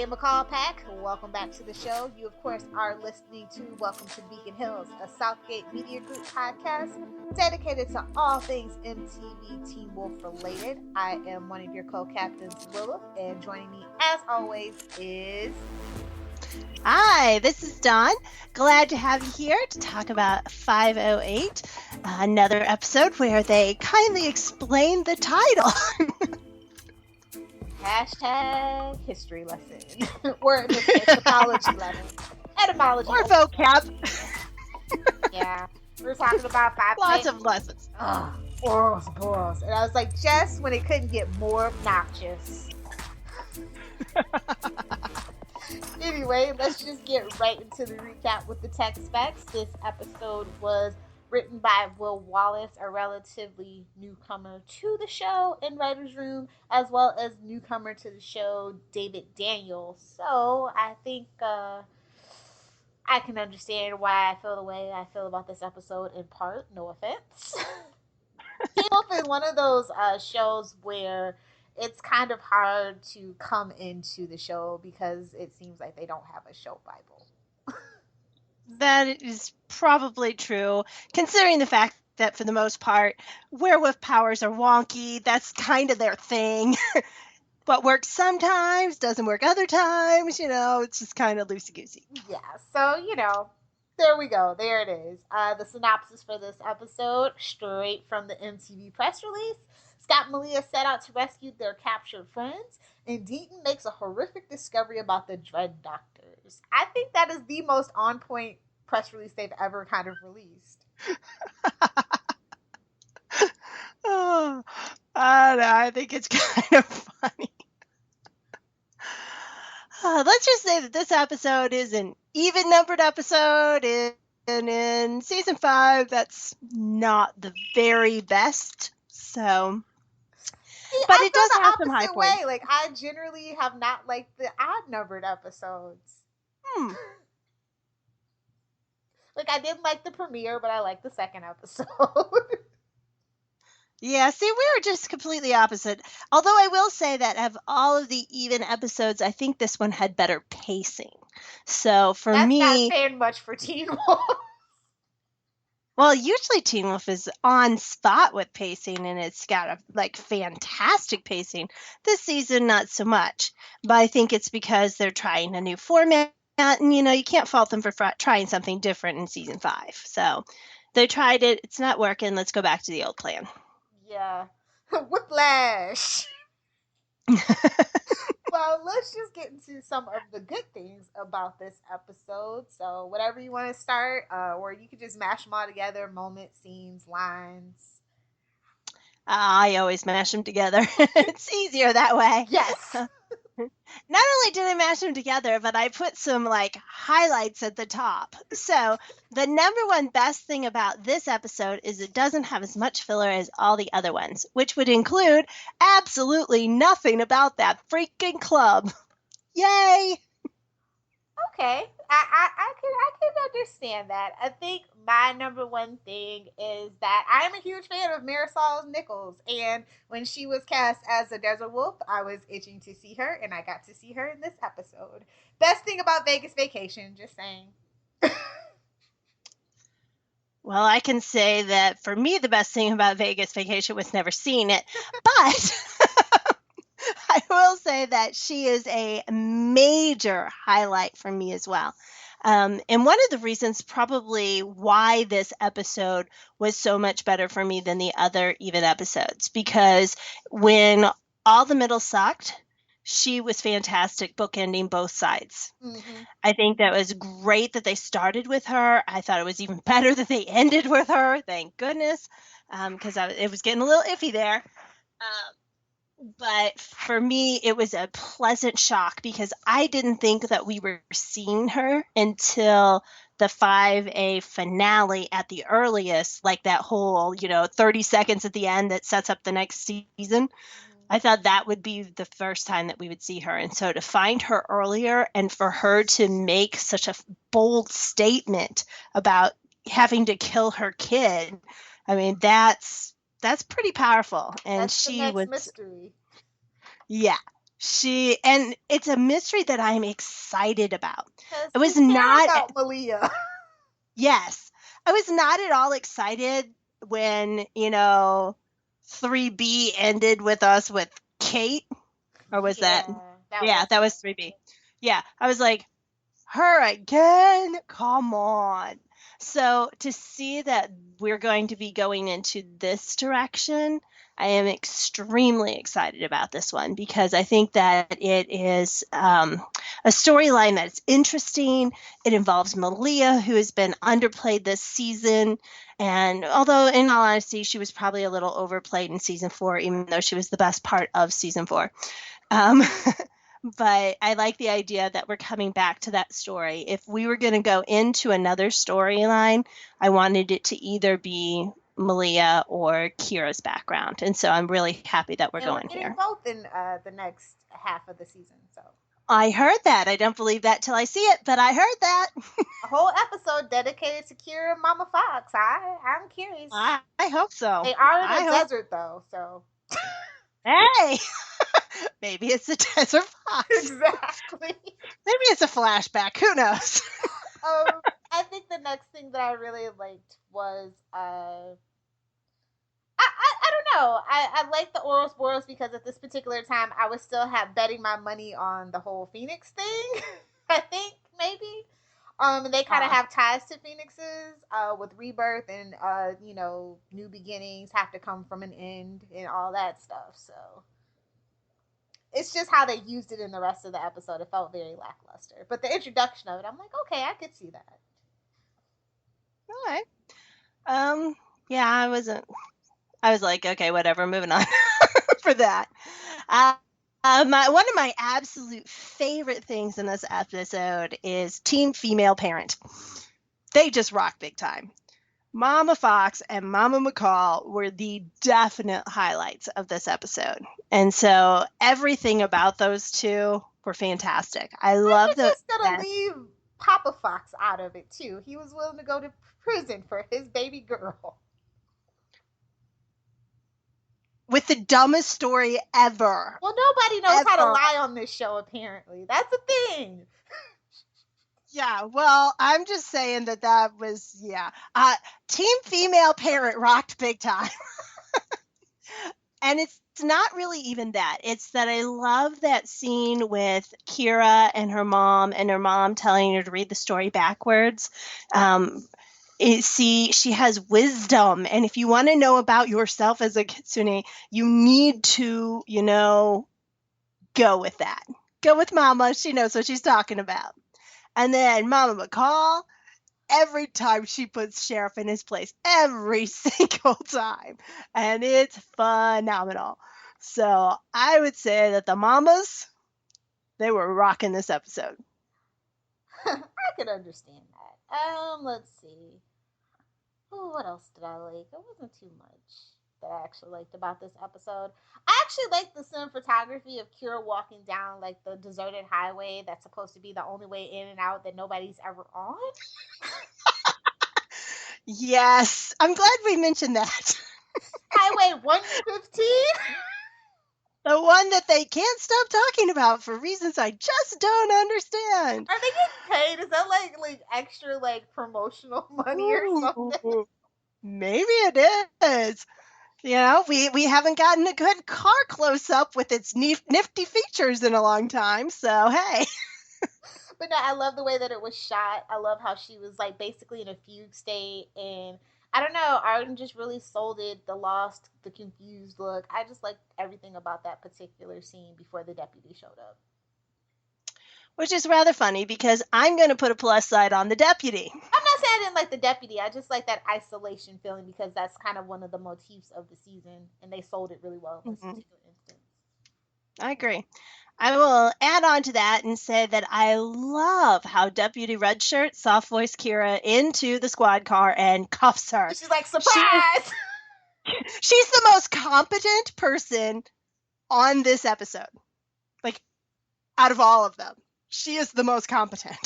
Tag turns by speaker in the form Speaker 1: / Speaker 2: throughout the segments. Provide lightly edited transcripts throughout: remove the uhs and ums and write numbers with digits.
Speaker 1: Hey McCall Pack, welcome back to the show. You, of course, are listening to Welcome to Beacon Hills, a Southgate Media Group podcast dedicated to all things MTV Teen Wolf related. I am one of your co-captains, Lilith, and joining me, as always, is...
Speaker 2: Hi, this is Dahne. Glad to have you here to talk about 508, another episode where they kindly explain the title.
Speaker 1: Hashtag history lesson. Or in this case, mythology lesson. Etymology.
Speaker 2: Or vocab.
Speaker 1: Yeah. We're talking about 508.
Speaker 2: Lots of lessons.
Speaker 1: Ouroboros. And I was like, just when it couldn't get more obnoxious. Anyway, let's just get right into the recap with the tech specs. This episode was written by Will Wallace, a relatively newcomer to the show in Writer's Room, as well as newcomer to the show, David Daniels. So I think I can understand why I feel the way I feel about this episode in part. No offense. Teen Wolf is one of those shows where it's kind of hard to come into the show because it seems like they don't have a show Bible.
Speaker 2: That is probably true, considering the fact that for the most part, werewolf powers are wonky. That's kind of their thing. What works sometimes doesn't work other times. It's just kind of loosey-goosey.
Speaker 1: Yeah, so, there we go. There it is. The synopsis for this episode, straight from the MTV press release. Scott and Malia set out to rescue their captured friends, and Deaton makes a horrific discovery about the Dread Doctors. I think that is the most on-point press release they've ever kind of released.
Speaker 2: I think it's kind of funny. Let's just say that this episode is an even-numbered episode, and in Season 5, that's not the very best, so... But it does have some high points.
Speaker 1: Like, I generally have not liked the odd-numbered episodes. Like, I didn't like the premiere, but I liked the second episode.
Speaker 2: Yeah, see, we're just completely opposite. Although I will say that of all of the even episodes, I think this one had better pacing. So for me...
Speaker 1: That's not saying much for Teen Wolf.
Speaker 2: Well, usually Teen Wolf is on spot with pacing, and it's got fantastic pacing. This season, not so much. But I think it's because they're trying a new format, and, you can't fault them for trying something different in Season 5. So they tried it. It's not working. Let's go back to the old plan.
Speaker 1: Yeah. Whiplash. Well, let's just get into some of the good things about this episode. So whatever you want to start, or you can just mash them all together, moments, scenes, lines.
Speaker 2: I always mash them together. It's easier that way.
Speaker 1: Yes.
Speaker 2: Not only did I mash them together, but I put some highlights at the top. So the number one best thing about this episode is it doesn't have as much filler as all the other ones, which would include absolutely nothing about that freaking club. Yay!
Speaker 1: Okay, I can understand that. I think my number one thing is that I'm a huge fan of Marisol Nichols, and when she was cast as a Desert Wolf, I was itching to see her, and I got to see her in this episode. Best thing about Vegas Vacation, just saying.
Speaker 2: Well, I can say that for me, the best thing about Vegas Vacation was never seeing it, but I will say that she is a major highlight for me as well. And one of the reasons probably why this episode was so much better for me than the other even episodes, because when all the middle sucked, she was fantastic bookending both sides. Mm-hmm. I think that was great that they started with her. I thought it was even better that they ended with her. Thank goodness, because it was getting a little iffy there. But for me, it was a pleasant shock because I didn't think that we were seeing her until the 5A finale at the earliest, like that whole, 30 seconds at the end that sets up the next season. I thought that would be the first time that we would see her. And so to find her earlier and for her to make such a bold statement about having to kill her kid, I mean, that's pretty powerful. And
Speaker 1: that's
Speaker 2: she
Speaker 1: the next
Speaker 2: was
Speaker 1: mystery.
Speaker 2: Yeah. And it's a mystery that I'm excited about.
Speaker 1: Because
Speaker 2: I
Speaker 1: we
Speaker 2: was
Speaker 1: care
Speaker 2: not,
Speaker 1: about Malia.
Speaker 2: yes, I was not at all excited when, 3B ended with us with Kate, or was that?
Speaker 1: Yeah, that
Speaker 2: Yeah,
Speaker 1: was
Speaker 2: that
Speaker 1: sad.
Speaker 2: was 3B. Yeah, I was like, her again? Come on. So to see that we're going to be going into this direction, I am extremely excited about this one because I think that it is a storyline that's interesting. It involves Malia, who has been underplayed this season. And although, in all honesty, she was probably a little overplayed in season 4, even though she was the best part of season 4. Um, but I like the idea that we're coming back to that story. If we were going to go into another storyline, I wanted it to either be Malia or Kira's background. And so I'm really happy that we're
Speaker 1: And we're
Speaker 2: going
Speaker 1: getting
Speaker 2: here.
Speaker 1: both in the next half of the season. So
Speaker 2: I heard that. I don't believe that till I see it, but I heard that.
Speaker 1: a whole episode dedicated to Kira and Mama Fox. I'm curious.
Speaker 2: I hope so.
Speaker 1: They are in
Speaker 2: I
Speaker 1: a
Speaker 2: hope.
Speaker 1: desert though, so
Speaker 2: Hey, maybe it's a desert fox.
Speaker 1: exactly.
Speaker 2: Maybe it's a flashback. Who knows?
Speaker 1: I think the next thing that I really liked was I don't know. I like the Ouroboros because at this particular time I was still betting my money on the whole Phoenix thing. I think maybe. And they kind of have ties to Phoenixes, with rebirth and new beginnings have to come from an end and all that stuff. So it's just how they used it in the rest of the episode. It felt very lackluster. But the introduction of it, I'm like, okay, I could see that.
Speaker 2: All right. Yeah, I was like, okay, whatever, moving on for that. One of my absolute favorite things in this episode is Team Female Parent. They just rock big time. Mama Fox and Mama McCall were the definite highlights of this episode. And so everything about those two were fantastic. I love
Speaker 1: You're
Speaker 2: the
Speaker 1: just gonna leave Papa Fox out of it too. He was willing to go to prison for his baby girl.
Speaker 2: with the dumbest story ever.
Speaker 1: Well, nobody knows how to
Speaker 2: Ever.
Speaker 1: lie on this show, apparently. That's the thing.
Speaker 2: Yeah, well, I'm just saying that was, yeah. Team Female Parent rocked big time. And it's not really even that. It's that I love that scene with Kira and her mom telling her to read the story backwards. She has wisdom, and if you want to know about yourself as a kitsune, you need to, go with that. Go with Mama. She knows what she's talking about. And then Mama McCall, every time she puts Sheriff in his place, every single time. And it's phenomenal. So I would say that the mamas, they were rocking this episode.
Speaker 1: I could understand that. Let's see. Oh, what else did I like? It wasn't too much that I actually liked about this episode. I actually like the cinematography of Kira walking down like the deserted highway that's supposed to be the only way in and out that nobody's ever on.
Speaker 2: Yes, I'm glad we mentioned that.
Speaker 1: Highway 115.
Speaker 2: The one that they can't stop talking about for reasons I just don't understand.
Speaker 1: Are they getting paid? Is that like extra like promotional money or something?
Speaker 2: Ooh, maybe it is. We haven't gotten a good car close up with its nifty features in a long time, so hey.
Speaker 1: But no, I love the way that it was shot. I love how she was like basically in a fugue state, and I don't know, Arden just really sold it. The lost, the confused look. I just liked everything about that particular scene before the deputy showed up.
Speaker 2: Which is rather funny because I'm going to put a plus side on the deputy.
Speaker 1: I'm not saying I didn't like the deputy. I just like that isolation feeling because that's kind of one of the motifs of the season, and they sold it really well in this particular instance.
Speaker 2: I agree. I will add on to that and say that I love how Deputy Redshirt soft voice Kira into the squad car and cuffs her.
Speaker 1: She's like, surprise!
Speaker 2: She's the most competent person on this episode. Like, out of all of them, she is the most competent.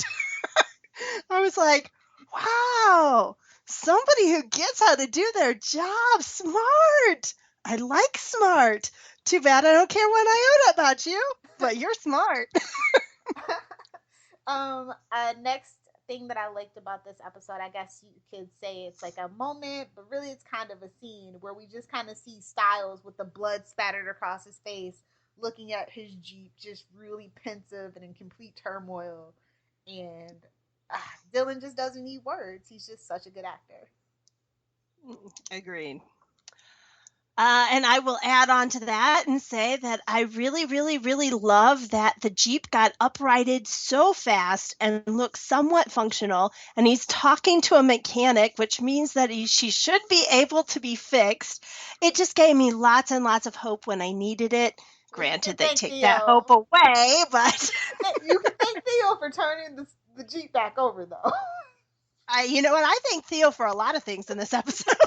Speaker 2: I was like, wow, somebody who gets how to do their job. Smart. I like smart. Too bad I don't care one iota about you, but you're smart.
Speaker 1: Next thing that I liked about this episode, I guess you could say it's like a moment, but really it's kind of a scene where we just kind of see Styles with the blood spattered across his face, looking at his Jeep, just really pensive and in complete turmoil. And Dylan just doesn't need words. He's just such a good actor.
Speaker 2: Agreed. And I will add on to that and say that I really, really, really love that the Jeep got uprighted so fast and looks somewhat functional. And he's talking to a mechanic, which means that she should be able to be fixed. It just gave me lots and lots of hope when I needed it. Granted, they take
Speaker 1: Theo.
Speaker 2: that hope away, but...
Speaker 1: You can thank Theo for turning the Jeep back over, though.
Speaker 2: You know what? I thank Theo for a lot of things in this episode.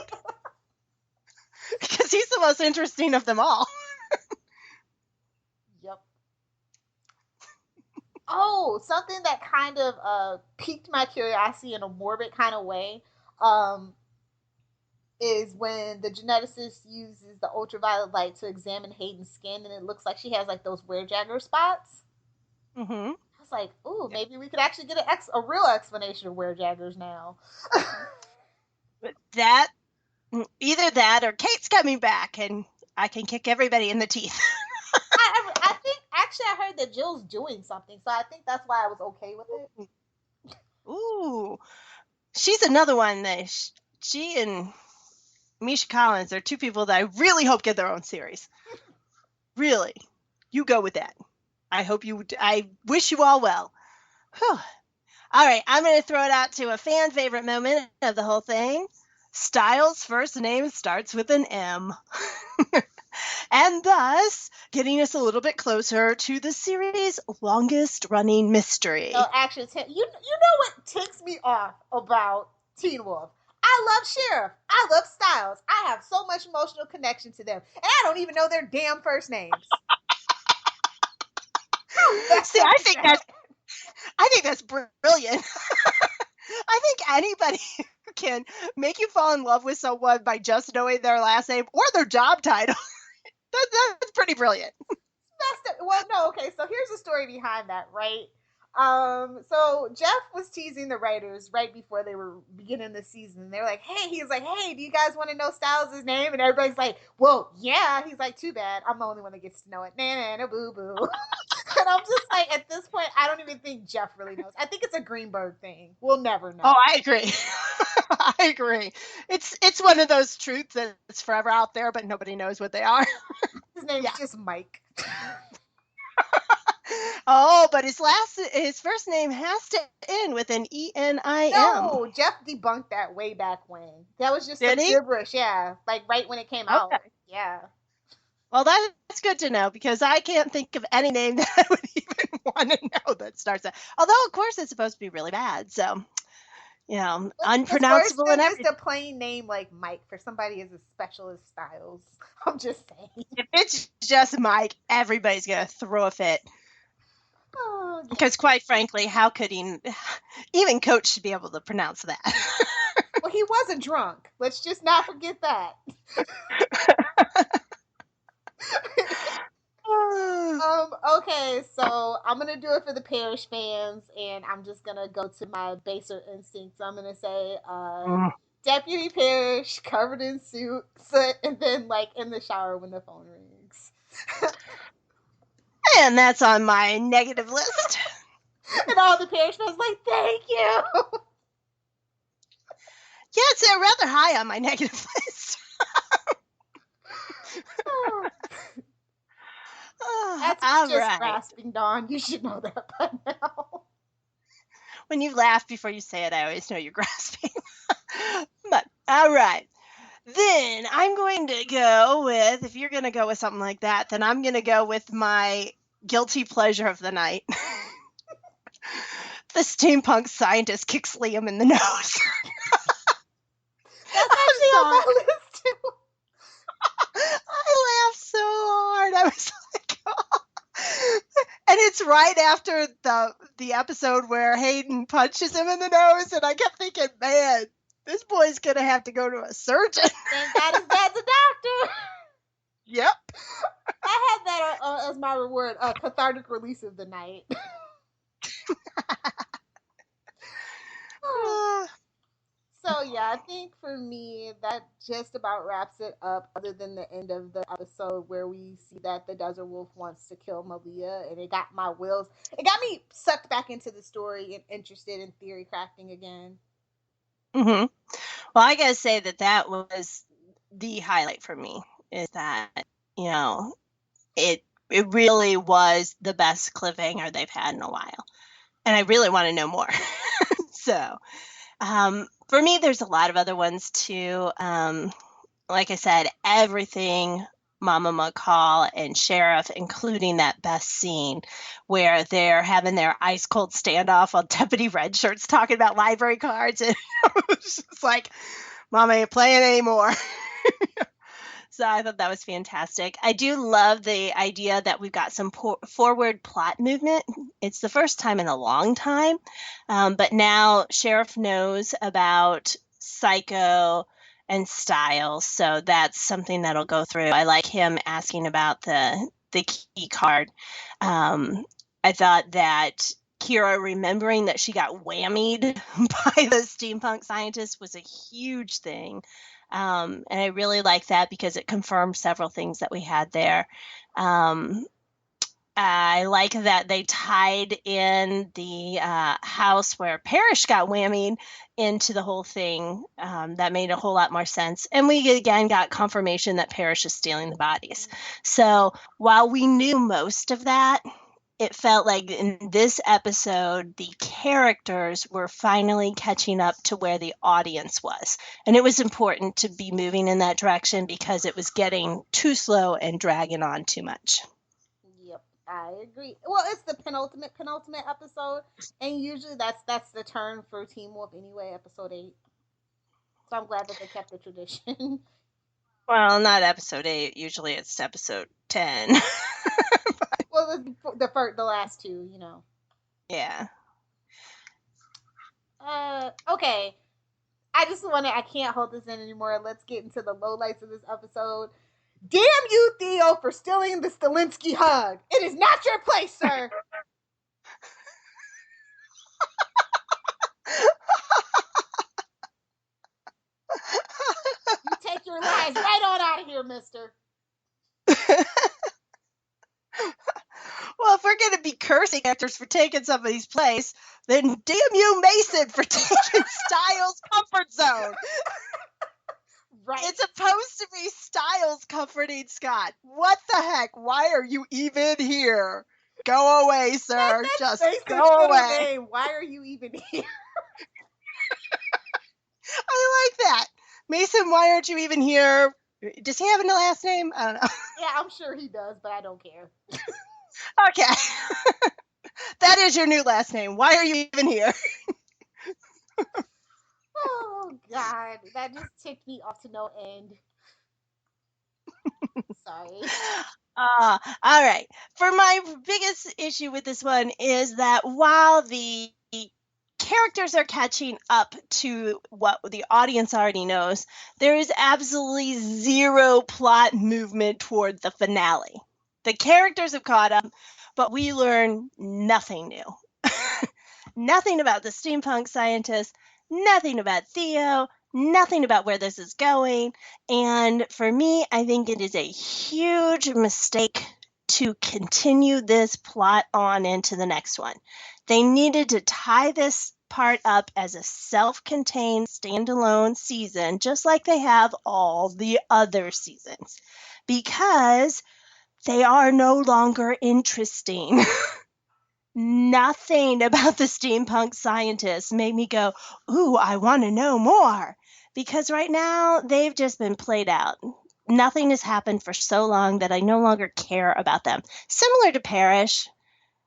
Speaker 2: Because he's the most interesting of them all.
Speaker 1: Yep. Oh, something that kind of piqued my curiosity in a morbid kind of way is when the geneticist uses the ultraviolet light to examine Hayden's skin, and it looks like she has like those wear-jagger spots.
Speaker 2: Mm-hmm.
Speaker 1: I was like, ooh, maybe we could actually get a real explanation of wear-jaggers now.
Speaker 2: But either that or Kate's coming back and I can kick everybody in the teeth.
Speaker 1: I think, actually, I heard that Jill's doing something, so I think that's why I was okay with it.
Speaker 2: Ooh. She's another one that she and Misha Collins are two people that I really hope get their own series. Really. You go with that. I wish you all well. Whew. All right, I'm going to throw it out to a fan favorite moment of the whole thing. Styles' first name starts with an M. And thus, getting us a little bit closer to the series' longest-running mystery.
Speaker 1: No, actually, you know what ticks me off about Teen Wolf? I love Sheriff. I love Styles. I have so much emotional connection to them. And I don't even know their damn first names.
Speaker 2: See, I think that's brilliant. I think anybody can make you fall in love with someone by just knowing their last name or their job title. That's pretty brilliant.
Speaker 1: Well, no, okay, so here's the story behind that, right? So Jeff was teasing the writers right before they were beginning the season. They were like, he's like, hey, do you guys want to know Styles' name? And everybody's like, well, yeah. He's like, too bad. I'm the only one that gets to know it. Na boo boo. And I'm just like, at this point, I don't even think Jeff really knows. I think it's a Greenberg thing. We'll never know.
Speaker 2: Oh, I agree. I agree. It's one of those truths that's forever out there, but nobody knows what they are.
Speaker 1: His name's just Mike.
Speaker 2: Oh, but his first name has to end with an E-N-I-M.
Speaker 1: No, Jeff debunked that way back when. That was just some gibberish, yeah. Like right when it came out. Yeah.
Speaker 2: Well, that's good to know because I can't think of any name that I would even want to know that starts that. Although, of course, it's supposed to be really bad. So, unpronounceable and everything.
Speaker 1: It's a plain name like Mike for somebody as special as Styles. I'm just saying.
Speaker 2: If it's just Mike, everybody's going to throw a fit. Because quite frankly, how could he? Even Coach should be able to pronounce that.
Speaker 1: Well, he wasn't drunk. Let's just not forget that. Okay, so I'm gonna do it for the Parrish fans, and I'm just gonna go to my baser instincts. I'm gonna say Deputy Parrish covered in soot, and then like in the shower when the phone rings.
Speaker 2: And that's on my negative list.
Speaker 1: And all the Parrish fans like, thank you.
Speaker 2: Yeah, it's rather high on my negative list.
Speaker 1: That's just grasping, Dawn. You should know that by now.
Speaker 2: When you laugh before you say it, I always know you're grasping. But, all right. Then I'm going to go with, if you're going to go with something like that, then I'm going to go with my guilty pleasure of the night. The steampunk scientist kicks Liam in the nose.
Speaker 1: That's actually on my list, too.
Speaker 2: I laughed so hard. I was like, oh. And it's right after the episode where Hayden punches him in the nose, and I kept thinking, man, this boy's going to have to go to a surgeon.
Speaker 1: Thank God his dad's a doctor.
Speaker 2: Yep.
Speaker 1: I my reward? Cathartic release of the night. So yeah, I think for me that just about wraps it up. Other than the end of the episode where we see that the Desert Wolf wants to kill Malia, and it got my wheels. It got me sucked back into the story and interested in theory crafting again.
Speaker 2: Mm-hmm. Well, I gotta say that was the highlight for me. Is that it really was the best cliffhanger they've had in a while, and I really want to know more. So, for me, there's a lot of other ones too. Like I said, everything Mama McCall and Sheriff, including that best scene where they're having their ice cold standoff while Deputy Redshirt's talking about library cards, and it's just like, Mama ain't playing anymore. So I thought that was fantastic. I do love the idea that we've got some forward plot movement. It's the first time in a long time, but now Sheriff knows about Psycho and Styles, so that's something that'll go through. I like him asking about the key card. I thought that Kira remembering that she got whammied by the steampunk scientist was a huge thing. And I really like that because it confirmed several things that we had there. I like that they tied in the house where Parrish got whammied into the whole thing. That made a whole lot more sense. And we again got confirmation that Parrish is stealing the bodies. So while we knew most of that, it felt like in this episode, the characters were finally catching up to where the audience was. And it was important to be moving in that direction because it was getting too slow and dragging on too much.
Speaker 1: Yep, I agree. Well, it's the penultimate episode, and usually that's the turn for Teen Wolf anyway, episode 8. So I'm glad that they kept the tradition.
Speaker 2: Well, not episode 8. Usually it's episode 10.
Speaker 1: Well, the last two,
Speaker 2: Yeah.
Speaker 1: Okay. I can't hold this in anymore. Let's get into the lowlights of this episode. Damn you, Theo, for stealing the Stilinski hug. It is not your place, sir. You take your lies right on out of here, mister.
Speaker 2: Well, if we're going to be cursing actors for taking somebody's place, then damn you, Mason, for taking Styles' comfort zone.
Speaker 1: Right.
Speaker 2: It's supposed to be Styles comforting Scott. What the heck? Why are you even here? Go away, sir. Just go away.
Speaker 1: Name. Why are you even here?
Speaker 2: I like that. Mason, why aren't you even here? Does he have a last name? I don't know.
Speaker 1: Yeah, I'm sure he does, but I don't care.
Speaker 2: Okay. That is your new last name. Why are you even here?
Speaker 1: Oh, God. That just ticked me off to no end. Sorry.
Speaker 2: All right. For my biggest issue with this one is that while the characters are catching up to what the audience already knows, there is absolutely zero plot movement toward the finale. The characters have caught up, but we learn nothing new. Nothing about the steampunk scientist, nothing about Theo, nothing about where this is going. And for me, I think it is a huge mistake to continue this plot on into the next one. They needed to tie this part up as a self-contained, standalone season, just like they have all the other seasons, because they are no longer interesting. Nothing about the steampunk scientists made me go, ooh, I want to know more. Because right now, they've just been played out. Nothing has happened for so long that I no longer care about them. Similar to Parrish,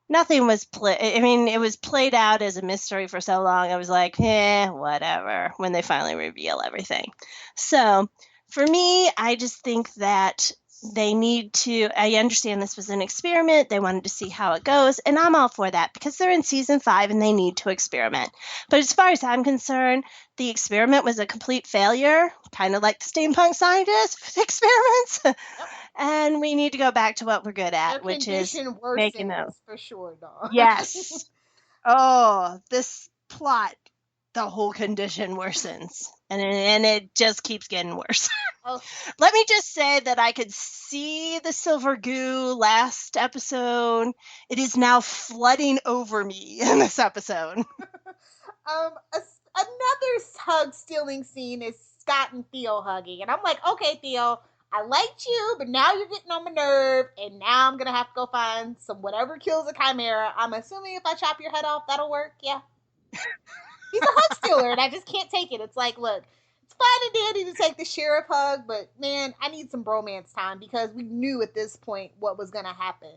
Speaker 2: nothing was it was played out as a mystery for so long. I was like, whatever, when they finally reveal everything. So for me, I just think that I understand this was an experiment. They wanted to see how it goes, and I'm all for that because they're in season 5 and they need to experiment. But as far as I'm concerned, the experiment was a complete failure, kind of like the steampunk scientist experiments. And we need to go back to what we're good
Speaker 1: Their
Speaker 2: at, which is
Speaker 1: condition
Speaker 2: making those.
Speaker 1: worsens for sure, dog.
Speaker 2: Yes. Oh, this plot, the whole condition worsens. And it just keeps getting worse.
Speaker 1: Oh,
Speaker 2: Let me just say that I could see the silver goo last episode. It is now flooding over me in this episode.
Speaker 1: Another hug stealing scene is Scott and Theo hugging, and I'm like, okay, Theo, I liked you, but now you're getting on my nerve, and now I'm gonna have to go find some whatever kills a chimera. I'm assuming if I chop your head off, that'll work. Yeah, he's a hug stealer, and I just can't take it. It's like, look, it's fine and dandy to take the sheriff hug, but man, I need some bromance time because we knew at this point what was gonna happen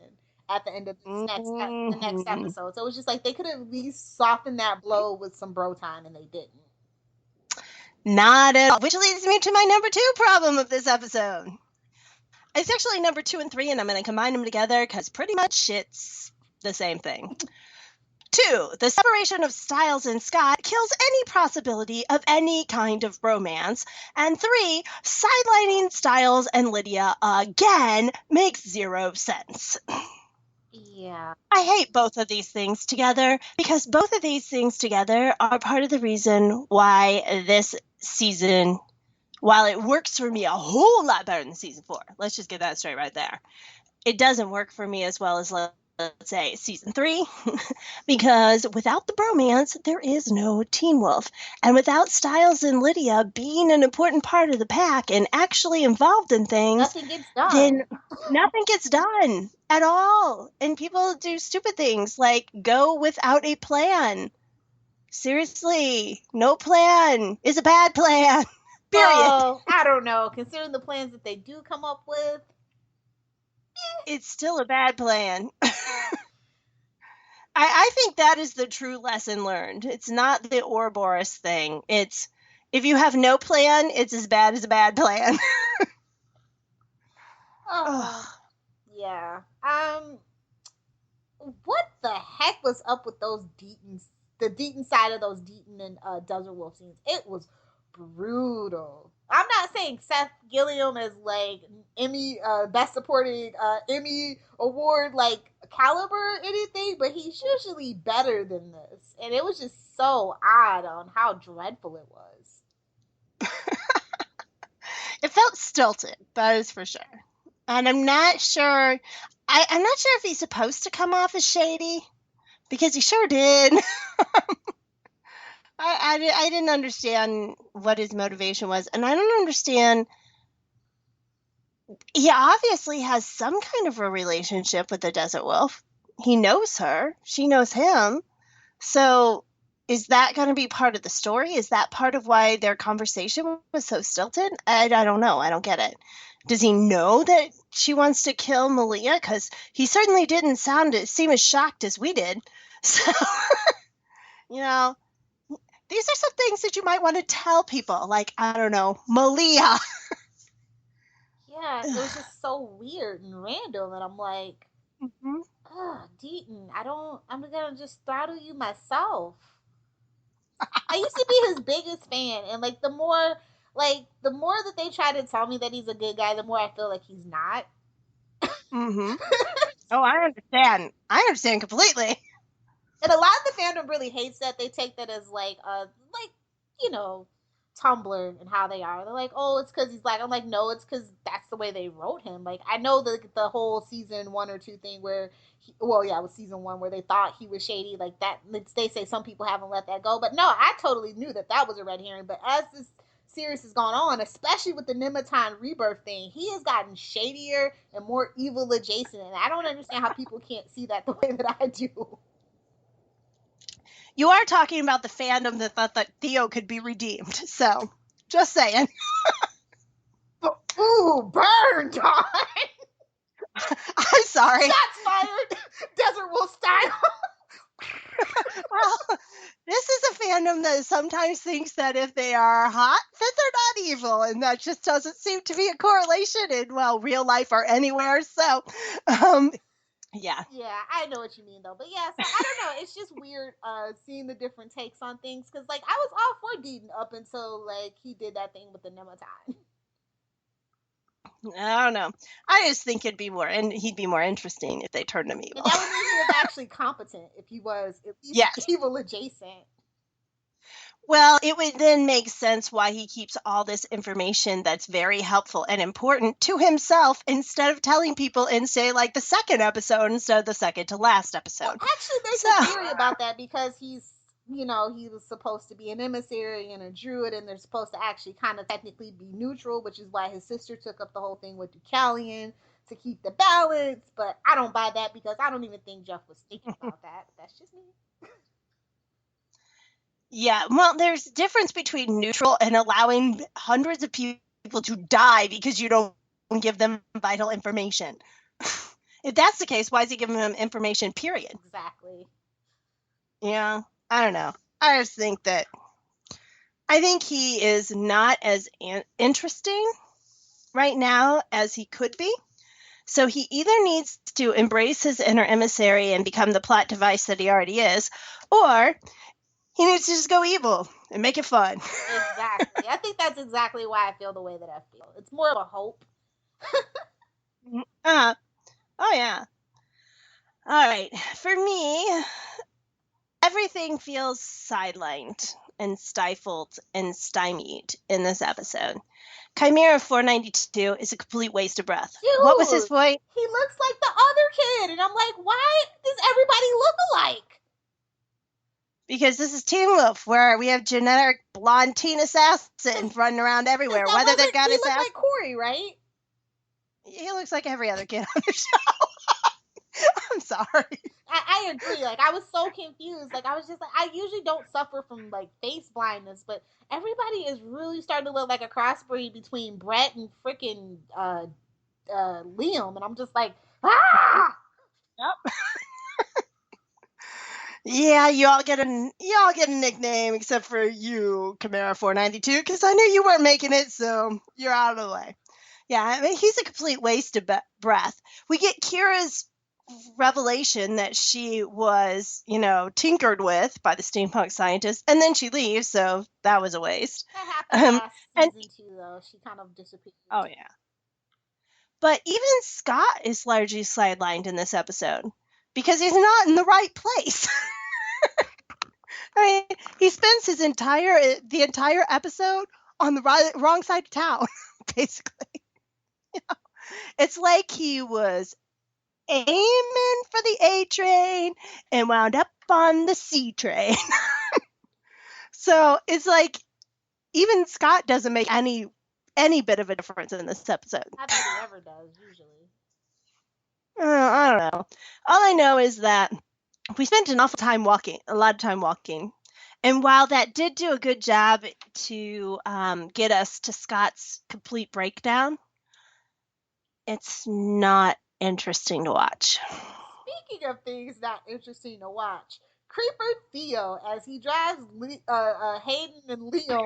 Speaker 1: at the end of the next
Speaker 2: Mhm.
Speaker 1: episode. So it was just like they could have at least softened that blow with some bro time, and they didn't.
Speaker 2: Not at all. Which leads me to my number 2 problem of this episode. It's actually number 2 and 3, and I'm going to combine them together because pretty much it's the same thing. 2, the separation of Styles and Scott kills any possibility of any kind of romance. And 3, sidelining Styles and Lydia again makes zero sense.
Speaker 1: Yeah.
Speaker 2: I hate both of these things together because both of these things together are part of the reason why this season, while it works for me a whole lot better than season 4, let's just get that straight right there, it doesn't work for me as well as, let's say, season 3, because without the bromance, there is no Teen Wolf. And without Styles and Lydia being an important part of the pack and actually involved in things,
Speaker 1: Nothing gets done.
Speaker 2: then nothing gets done at all. And people do stupid things like go without a plan. Seriously, no plan is a bad plan. Period.
Speaker 1: Well, I don't know. Considering the plans that they do come up with,
Speaker 2: It's still a bad plan. I think that is the true lesson learned. It's not the Ouroboros thing. It's if you have no plan, it's as bad as a bad plan.
Speaker 1: yeah. What the heck was up with those Deaton, the Deaton side of those Deaton and Desert Wolf scenes? It was brutal. I'm not saying Seth Gilliam is like Emmy, best supporting Emmy award like caliber anything, but he's usually better than this, and it was just so odd on how dreadful it was.
Speaker 2: It felt stilted, that is for sure. And I'm not sure. I'm not sure if he's supposed to come off as shady, because he sure did. I didn't understand what his motivation was, and I don't understand. He obviously has some kind of a relationship with the Desert Wolf. He knows her. She knows him. So is that going to be part of the story? Is that part of why their conversation was so stilted? I don't know. I don't get it. Does he know that she wants to kill Malia? Because he certainly didn't seem as shocked as we did. So, you know, these are some things that you might want to tell people. Like, I don't know, Malia.
Speaker 1: Yeah, it was just so weird and random, and I'm like,
Speaker 2: Mm-hmm.
Speaker 1: Deaton, I'm gonna just throttle you myself. I used to be his biggest fan, and the more that they try to tell me that he's a good guy, the more I feel like he's not.
Speaker 2: Mm-hmm. Oh, I understand. I understand completely.
Speaker 1: And a lot of the fandom really hates that. They take that as like you know, Tumblr and how they are. They're like, oh, it's because he's black. I'm like, no, it's because that's the way they wrote him. Like, I know the whole season 1 or 2 thing where, it was season 1 where they thought he was shady. Like that, they say some people haven't let that go, but no, I totally knew that was a red herring. But as this series has gone on, especially with the Nemeton rebirth thing, he has gotten shadier and more evil adjacent, and I don't understand how people can't see that the way that I do.
Speaker 2: You are talking about the fandom that thought that Theo could be redeemed. So, just saying.
Speaker 1: Ooh, burn, Dawn!
Speaker 2: I'm sorry.
Speaker 1: Shots fired! Desert Wolf style!
Speaker 2: Well, this is a fandom that sometimes thinks that if they are hot, that they're not evil. And that just doesn't seem to be a correlation in, well, real life or anywhere. So, yeah.
Speaker 1: Yeah, I know what you mean though. But yeah, so I don't know. It's just weird seeing the different takes on things because like I was all for Deaton up until like he did that thing with the Nemeton.
Speaker 2: I don't know. I just think he'd be more interesting if they turned him
Speaker 1: And
Speaker 2: evil.
Speaker 1: that would mean he was actually competent if he was at least
Speaker 2: Yes.
Speaker 1: evil adjacent.
Speaker 2: Well, it would then make sense why he keeps all this information that's very helpful and important to himself instead of telling people in, say, like the second episode instead of the second to last
Speaker 1: Well,
Speaker 2: episode.
Speaker 1: actually,
Speaker 2: So,
Speaker 1: there's a theory about that because he was supposed to be an emissary and a druid, and they're supposed to actually kind of technically be neutral, which is why his sister took up the whole thing with Deucalion to keep the balance. But I don't buy that because I don't even think Jeff was thinking about that. That's just me.
Speaker 2: yeah, well, there's a difference between neutral and allowing hundreds of people to die because you don't give them vital information. If that's the case, why is he giving them information, period?
Speaker 1: Exactly.
Speaker 2: Yeah, I don't know. I think he is not as interesting right now as he could be. So he either needs to embrace his inner emissary and become the plot device that he already is, or he needs to just go evil and make it fun.
Speaker 1: Exactly. I think that's exactly why I feel the way that I feel. It's more of a hope.
Speaker 2: Oh, yeah. All right. For me, everything feels sidelined and stifled and stymied in this episode. Chimera 492 is a complete waste of breath. What was his
Speaker 1: Dude,
Speaker 2: point?
Speaker 1: he looks like the other kid. And I'm like, why does everybody look alike?
Speaker 2: Because this is Teen Wolf, where we have generic blonde teen assassins running around everywhere.
Speaker 1: That
Speaker 2: Whether they've
Speaker 1: wasn't,
Speaker 2: got
Speaker 1: he looked
Speaker 2: assassins,
Speaker 1: like Corey, right?
Speaker 2: he looks like every other kid on the show. I'm sorry.
Speaker 1: I agree. Like, I was so confused. Like, I was just like, I usually don't suffer from, like, face blindness, but everybody is really starting to look like a crossbreed between Brett and freaking Liam. And I'm just like, ah!
Speaker 2: Yep. Yeah, you all get a nickname except for you, Chimera 492, because I knew you weren't making it, so you're out of the way. Yeah, I mean, he's a complete waste of breath. We get Kira's revelation that she was, tinkered with by the steampunk scientist, and then she leaves, so that was a waste.
Speaker 1: That happened last
Speaker 2: And
Speaker 1: season, too, though. She kind of disappeared.
Speaker 2: oh yeah, but even Scott is largely sidelined in this episode because he's not in the right place. I mean, he spends the entire episode on the wrong side of town, basically. It's like he was aiming for the A train and wound up on the C train. So it's like even Scott doesn't make any bit of a difference in this episode.
Speaker 1: I don't think he ever does, usually.
Speaker 2: I don't know. All I know is that we spent a lot of time walking. And while that did do a good job to get us to Scott's complete breakdown, it's not interesting to watch.
Speaker 1: Speaking of things not interesting to watch, Creeper Theo as he drives Hayden and Leo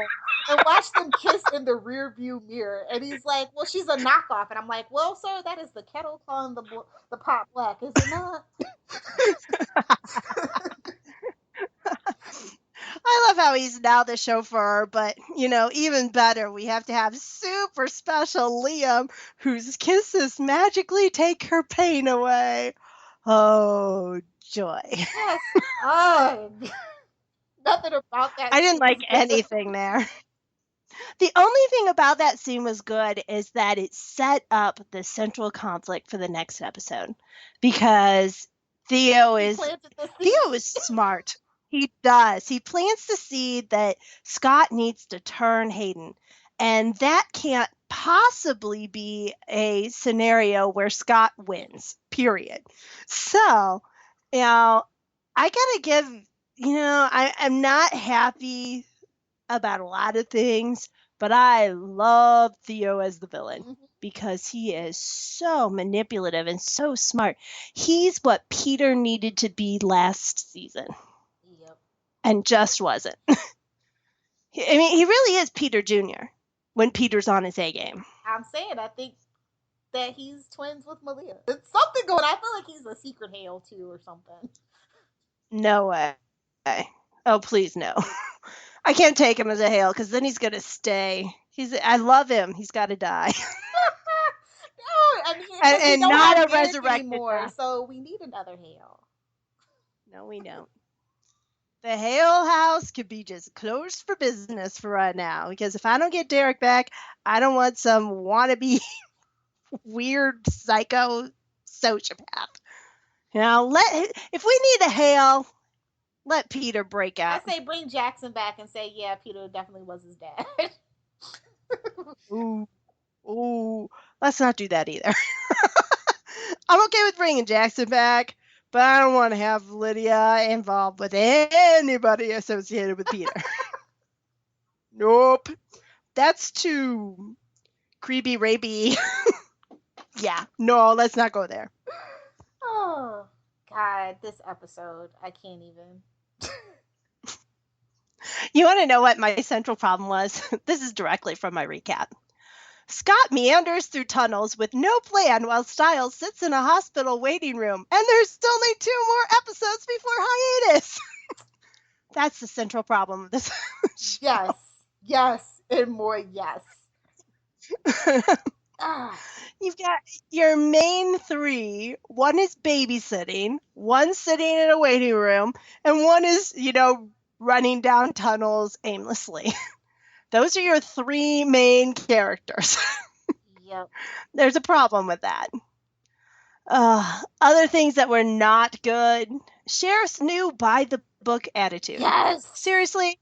Speaker 1: and watch them kiss in the rear view mirror, and he's like, "Well, she's a knockoff," and I'm like, "Well, sir, that is the kettle calling the pot black, is it not?"
Speaker 2: I love how he's now the chauffeur, but, even better, we have to have super special Liam, whose kisses magically take her pain away. Oh, joy.
Speaker 1: Yes. Nothing about that.
Speaker 2: I didn't like anything there. The only thing about that scene was good is that it set up the central conflict for the next episode because Theo is smart. He does. He plants the seed that Scott needs to turn Hayden. And that can't possibly be a scenario where Scott wins, period. So, I got to give, I'm not happy about a lot of things, but I love Theo as the villain because he is so manipulative and so smart. He's what Peter needed to be last season.
Speaker 1: Yep.
Speaker 2: And just wasn't. I mean, he really is Peter Jr. when Peter's on his A game.
Speaker 1: I'm saying, I think that he's twins with Malia. It's something going. I feel like he's a secret Hale too, or something.
Speaker 2: No way. Oh, please no. I can't take him as a Hale because then he's gonna stay. I love him. He's got to die.
Speaker 1: Because we
Speaker 2: and
Speaker 1: don't
Speaker 2: not
Speaker 1: have
Speaker 2: a
Speaker 1: Derek
Speaker 2: resurrected
Speaker 1: anymore,
Speaker 2: Dahne.
Speaker 1: so we need another Hale.
Speaker 2: No, we don't. The Hale house could be just closed for business for right now, because if I don't get Derek back, I don't want some wannabe weird psycho sociopath. If we need a Hale, let Peter break
Speaker 1: I
Speaker 2: out.
Speaker 1: say bring Jackson back and say, yeah, Peter definitely was his dad.
Speaker 2: Ooh, ooh, let's not do that either. I'm okay with bringing Jackson back, but I don't want to have Lydia involved with anybody associated with Peter. Nope. That's too creepy, rapey. Yeah, no, let's not go there.
Speaker 1: Oh, God, this episode, I can't even.
Speaker 2: You want to know what my central problem was? This is directly from my recap. Scott meanders through tunnels with no plan while Stiles sits in a hospital waiting room, and there's only 2 more episodes before hiatus. That's the central problem of this show.
Speaker 1: Yes, and more yes. Ah,
Speaker 2: You've got your main 3. One is babysitting, one's sitting in a waiting room, and one is, running down tunnels aimlessly. Those are your 3 main characters.
Speaker 1: yep.
Speaker 2: There's a problem with that. Other things that were not good. Sheriff's new by the book attitude.
Speaker 1: Yes.
Speaker 2: Seriously,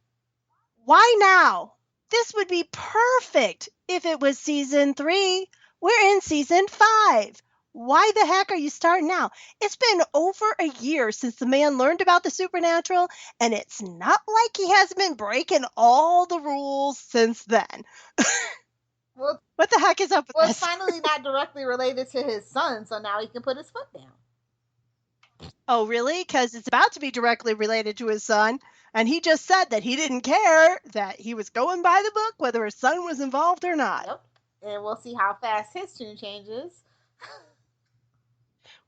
Speaker 2: why now? This would be perfect if it was season 3. We're in season 5. Why the heck are you starting now? It's been over a year since the man learned about the supernatural, and it's not like he hasn't been breaking all the rules since then.
Speaker 1: Well,
Speaker 2: what the heck is up with
Speaker 1: well,
Speaker 2: this?
Speaker 1: it's finally not directly related to his son, so now he can put his foot down.
Speaker 2: Oh, really? Because it's about to be directly related to his son, and he just said that he didn't care, that he was going by the book, whether his son was involved or not.
Speaker 1: Yep. And we'll see how fast his tune changes.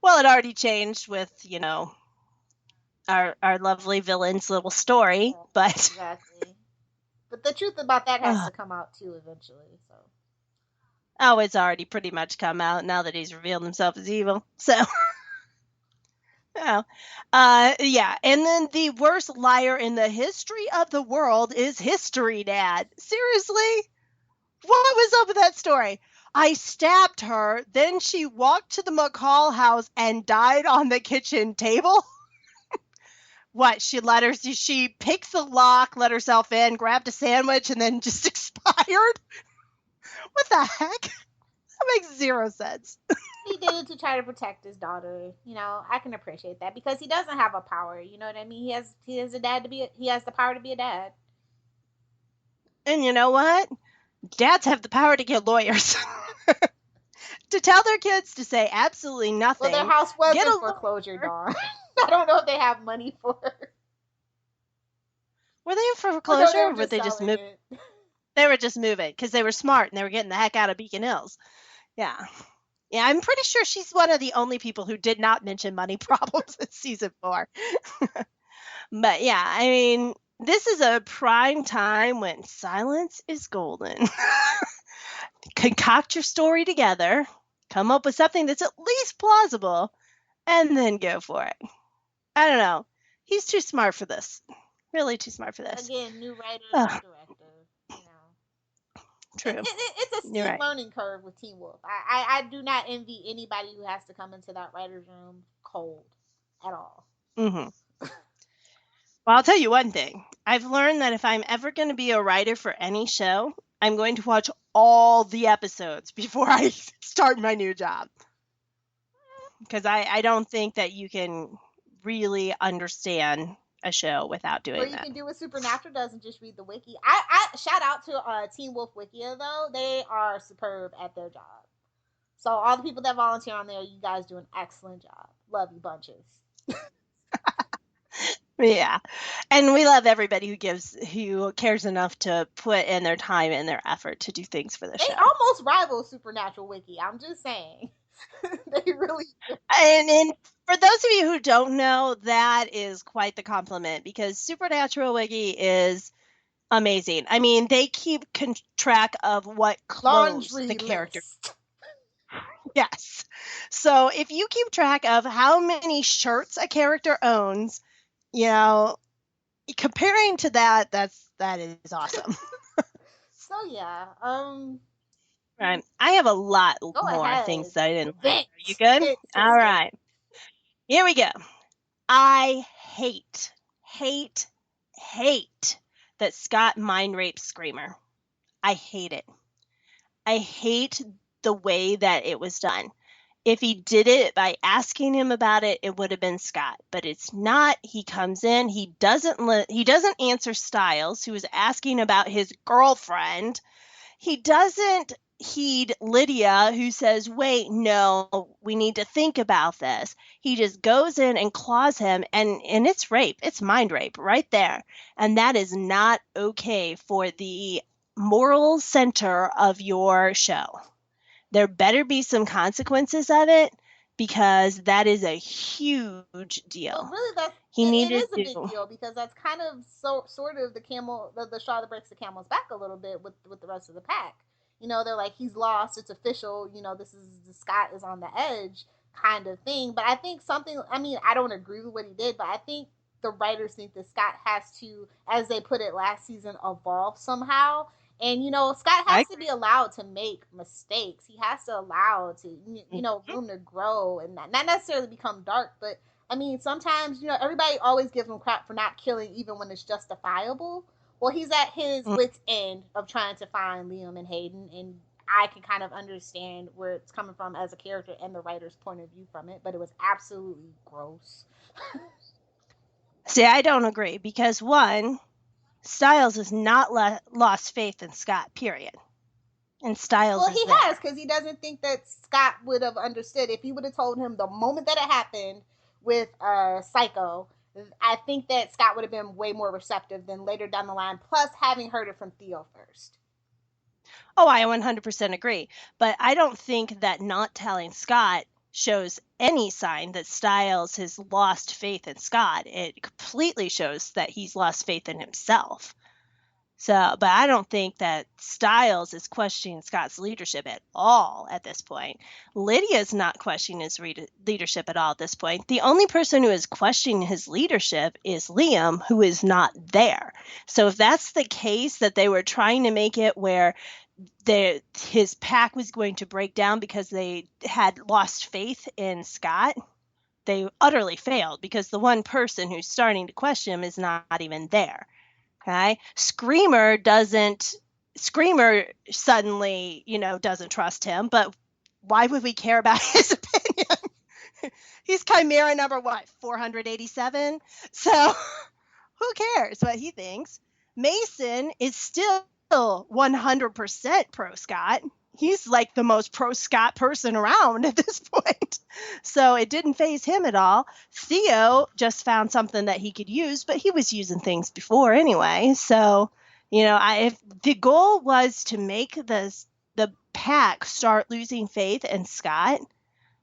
Speaker 2: Well, it already changed with, our lovely villain's little story,
Speaker 1: Yeah,
Speaker 2: but
Speaker 1: exactly. But the truth about that has to come out too eventually. So.
Speaker 2: Oh, it's already pretty much come out now that he's revealed himself as evil. So, yeah. And then the worst liar in the history of the world is History Dad. Seriously? What was up with that story? I stabbed her, then she walked to the McCall house and died on the kitchen table? What, she picked the lock, let herself in, grabbed a sandwich, and then just expired? What the heck? That makes 0 sense.
Speaker 1: He did it to try to protect his daughter. I can appreciate that because he doesn't have a power. You know what I mean? He has he has the power to be a dad.
Speaker 2: And you know what? Dads have the power to get lawyers. To tell their kids to say absolutely nothing.
Speaker 1: Well, their house was
Speaker 2: get
Speaker 1: in
Speaker 2: a
Speaker 1: foreclosure,
Speaker 2: lawyer.
Speaker 1: Dawn. I don't know if they have money for it.
Speaker 2: Were they in foreclosure,
Speaker 1: No,
Speaker 2: or were they just moving?
Speaker 1: it.
Speaker 2: They were just moving because they were smart and they were getting the heck out of Beacon Hills. Yeah. Yeah, I'm pretty sure she's one of the only people who did not mention money problems in season 4. But yeah, I mean, this is a prime time when silence is golden. Concoct your story together, come up with something that's at least plausible, and then go for it. I don't know. He's too smart for this. Really too smart for this.
Speaker 1: Again, new writer, new director.
Speaker 2: True.
Speaker 1: It's a steep learning curve with Teen Wolf. I do not envy anybody who has to come into that writer's room cold at all.
Speaker 2: Mm-hmm. Well, I'll tell you one thing. I've learned that if I'm ever going to be a writer for any show, I'm going to watch all the episodes before I start my new job. Because I don't think that you can really understand a show without doing that.
Speaker 1: Or you can do what Supernatural does and just read the wiki. I shout out to Teen Wolf Wikia, though. They are superb at their job. So all the people that volunteer on there, you guys do an excellent job. Love you bunches.
Speaker 2: Yeah. And we love everybody who cares enough to put in their time and their effort to do things for the show.
Speaker 1: They almost rival Supernatural Wiki. I'm just saying. They really do.
Speaker 2: And for those of you who don't know, that is quite the compliment because Supernatural Wiki is amazing. I mean, they keep track of what clothes the character. Yes. So if you keep track of how many shirts a character owns, you know, comparing to that is awesome.
Speaker 1: So yeah,
Speaker 2: Right. I have a lot
Speaker 1: go
Speaker 2: more things
Speaker 1: ahead.
Speaker 2: that I didn't like.
Speaker 1: Vent,
Speaker 2: Are you good?
Speaker 1: vent,
Speaker 2: All
Speaker 1: sister.
Speaker 2: right. Here we go. I hate, hate that Scott mind raped Screamer. I hate it. I hate the way that it was done. If he did it by asking him about it, it would have been Scott, but it's not. He comes in, he doesn't answer Styles, who is asking about his girlfriend. He doesn't heed Lydia, who says, "Wait, no, we need to think about this." He just goes in and claws him, and it's rape. It's mind rape right there. And that is not okay for the moral center of your show. There better be some consequences of it, because that is a huge
Speaker 1: But
Speaker 2: deal.
Speaker 1: really,
Speaker 2: He
Speaker 1: it
Speaker 2: needed
Speaker 1: is a big
Speaker 2: to.
Speaker 1: deal because that's kind of sort of the straw that breaks the camel's back a little bit with the rest of the pack. You know, they're like, he's lost, it's official. You know, this is Scott is on the edge kind of thing. But I think something. I mean, I don't agree with what he did, but I think the writers think that Scott has to, as they put it last season, evolve somehow. And Scott
Speaker 2: I
Speaker 1: has to be allowed to make mistakes. He has to allow to
Speaker 2: agree.
Speaker 1: room to grow and not necessarily become dark, but I mean, sometimes, everybody always gives him crap for not killing even when it's justifiable. Well, he's at his
Speaker 2: Mm.
Speaker 1: wits' end of trying to find Liam and Hayden, and I can kind of understand where it's coming from as a character and the writer's point of view from it, but it was absolutely gross.
Speaker 2: See, I don't agree, because one, Styles has not lost faith in Scott, period. And Styles
Speaker 1: Well,
Speaker 2: is
Speaker 1: he has
Speaker 2: there.
Speaker 1: because he doesn't think that Scott would have understood if he would have told him the moment that it happened with Psycho. I think that Scott would have been way more receptive than later down the line. Plus, having heard it from Theo first.
Speaker 2: Oh, I 100% agree. But I don't think that not telling Scott shows any sign that Styles has lost faith in Scott. It completely shows that he's lost faith in himself. So, but I don't think that Styles is questioning Scott's leadership at all at this point. Lydia's not questioning his leadership at all at this point. The only person who is questioning his leadership is Liam, who is not there. So if that's the case, that they were trying to make it where his pack was going to break down because they had lost faith in Scott, they utterly failed, because the one person who's starting to question him is not even there. Okay. Screamer suddenly, doesn't trust him, but why would we care about his opinion? He's Chimera number what, 487? So who cares what he thinks? Mason is still 100% pro Scott. He's like the most pro Scott person around at this point. So it didn't phase him at all. Theo just found something that he could use, but he was using things before anyway. So, if the goal was to make the pack start losing faith in Scott,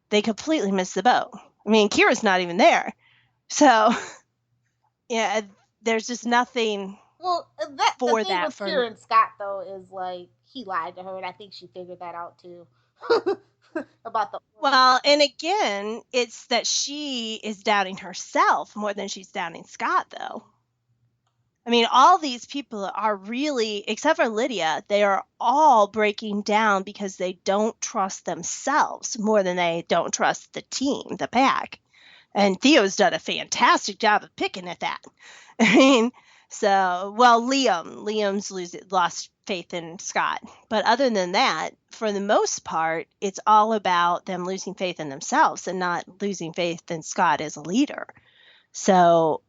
Speaker 2: they completely missed the boat. I mean, Kira's not even there. So, yeah, there's just nothing
Speaker 1: Well, the
Speaker 2: for
Speaker 1: thing
Speaker 2: that
Speaker 1: with
Speaker 2: for me.
Speaker 1: Kieran Scott though is like he lied to her, and I think she figured that out too about the.
Speaker 2: Well, and again, it's that she is doubting herself more than she's doubting Scott, though. I mean, all these people are really, except for Lydia, they are all breaking down because they don't trust themselves more than they don't trust the team, the pack. And Theo's done a fantastic job of picking at that. I mean, so, well, Liam's lost faith in Scott. But other than that, for the most part, it's all about them losing faith in themselves and not losing faith in Scott as a leader. So,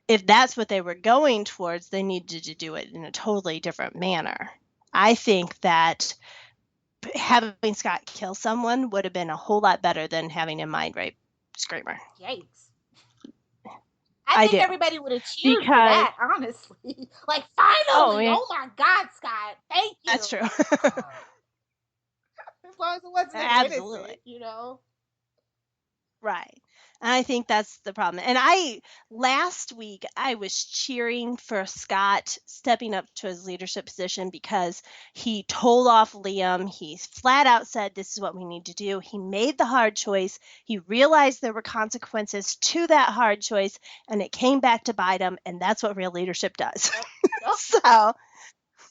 Speaker 2: if that's what they were going towards, they needed to do it in a totally different manner. I think that having Scott kill someone would have been a whole lot better than having him mind rape Screamer.
Speaker 1: Yikes. I
Speaker 2: I
Speaker 1: think
Speaker 2: do.
Speaker 1: everybody would have cheered for
Speaker 2: Because,
Speaker 1: that, honestly. Like,
Speaker 2: oh,
Speaker 1: finally!
Speaker 2: yeah,
Speaker 1: Oh my God, Scott! Thank you!
Speaker 2: that's true.
Speaker 1: As long as it wasn't an
Speaker 2: Absolutely.
Speaker 1: innocent.
Speaker 2: Right. And I think that's the problem. And last week, I was cheering for Scott stepping up to his leadership position because he told off Liam. He flat out said, this is what we need to do. He made the hard choice. He realized there were consequences to that hard choice, and it came back to bite him. And that's what real leadership does.
Speaker 1: Yep. Yep.
Speaker 2: So,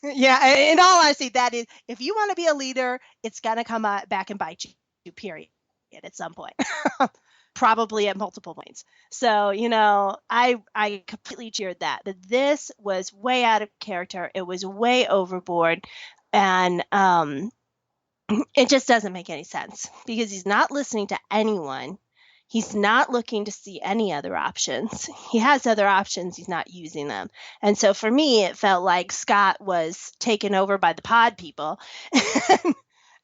Speaker 2: yeah, in all honesty, that is, if you want to be a leader, it's going to come back and bite you, period, at some point. Probably at multiple points. So, I completely cheered that. But this was way out of character. It was way overboard. And it just doesn't make any sense because he's not listening to anyone. He's not looking to see any other options. He has other options. He's not using them. And so for me, it felt like Scott was taken over by the pod people.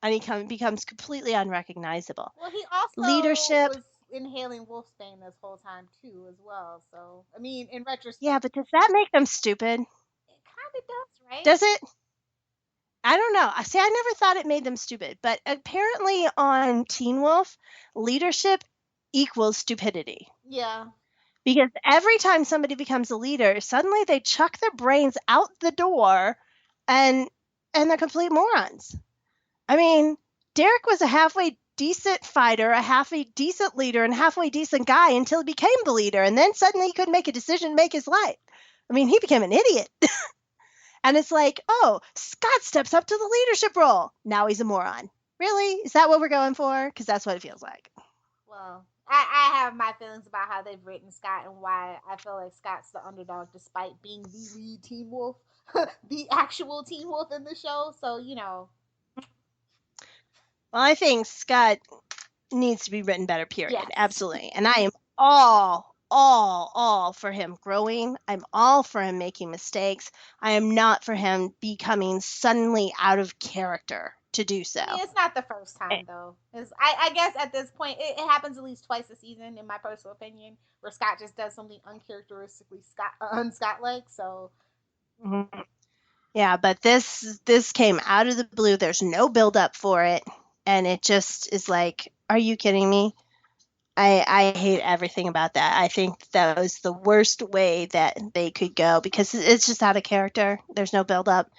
Speaker 2: And he becomes completely unrecognizable.
Speaker 1: Well, he also
Speaker 2: Leadership.
Speaker 1: was inhaling Wolfsbane this whole time too, as well. So, I mean, in retrospect,
Speaker 2: Yeah, but does that make them stupid?
Speaker 1: it kind of does, right?
Speaker 2: Does it? I don't know. See, I never thought it made them stupid, but apparently on Teen Wolf, leadership equals stupidity.
Speaker 1: Yeah.
Speaker 2: Because every time somebody becomes a leader, suddenly they chuck their brains out the door and they're complete morons. I mean, Derek was a halfway decent fighter, a halfway decent leader, and a halfway decent guy until he became the leader. And then suddenly he couldn't make a decision to make his life. I mean, he became an idiot. And it's like, oh, Scott steps up to the leadership role. Now he's a moron. Really? Is that what we're going for? Because that's what it feels like.
Speaker 1: Well, I have my feelings about how they've written Scott and why I feel like Scott's the underdog despite being the lead Teen Wolf, the actual Teen Wolf in the show. So,
Speaker 2: Well, I think Scott needs to be written better, period.
Speaker 1: Yes.
Speaker 2: Absolutely. And I am all for him growing. I'm all for him making mistakes. I am not for him becoming suddenly out of character to do so.
Speaker 1: I mean, it's not the first time, though. I guess at this point, it happens at least twice a season, in my personal opinion, where Scott just does something uncharacteristically un-Scott-like. So,
Speaker 2: yeah, but this came out of the blue. There's no build up for it, and it just is like, are you kidding me? I hate everything about that. I think that was the worst way that they could go because it's just out of character. There's no build up.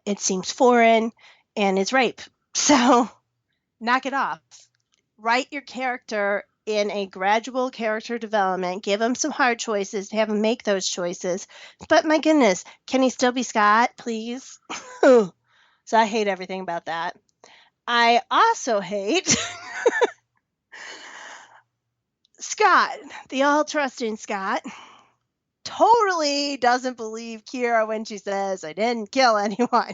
Speaker 2: It seems foreign, and it's rape. So knock it off. Write your character in a gradual character development. Give him some hard choices. Have him make those choices. But my goodness, can he still be Scott, please? So I hate everything about that. I also hate Scott, the all-trusting Scott, totally doesn't believe Kira when she says, I didn't kill anyone.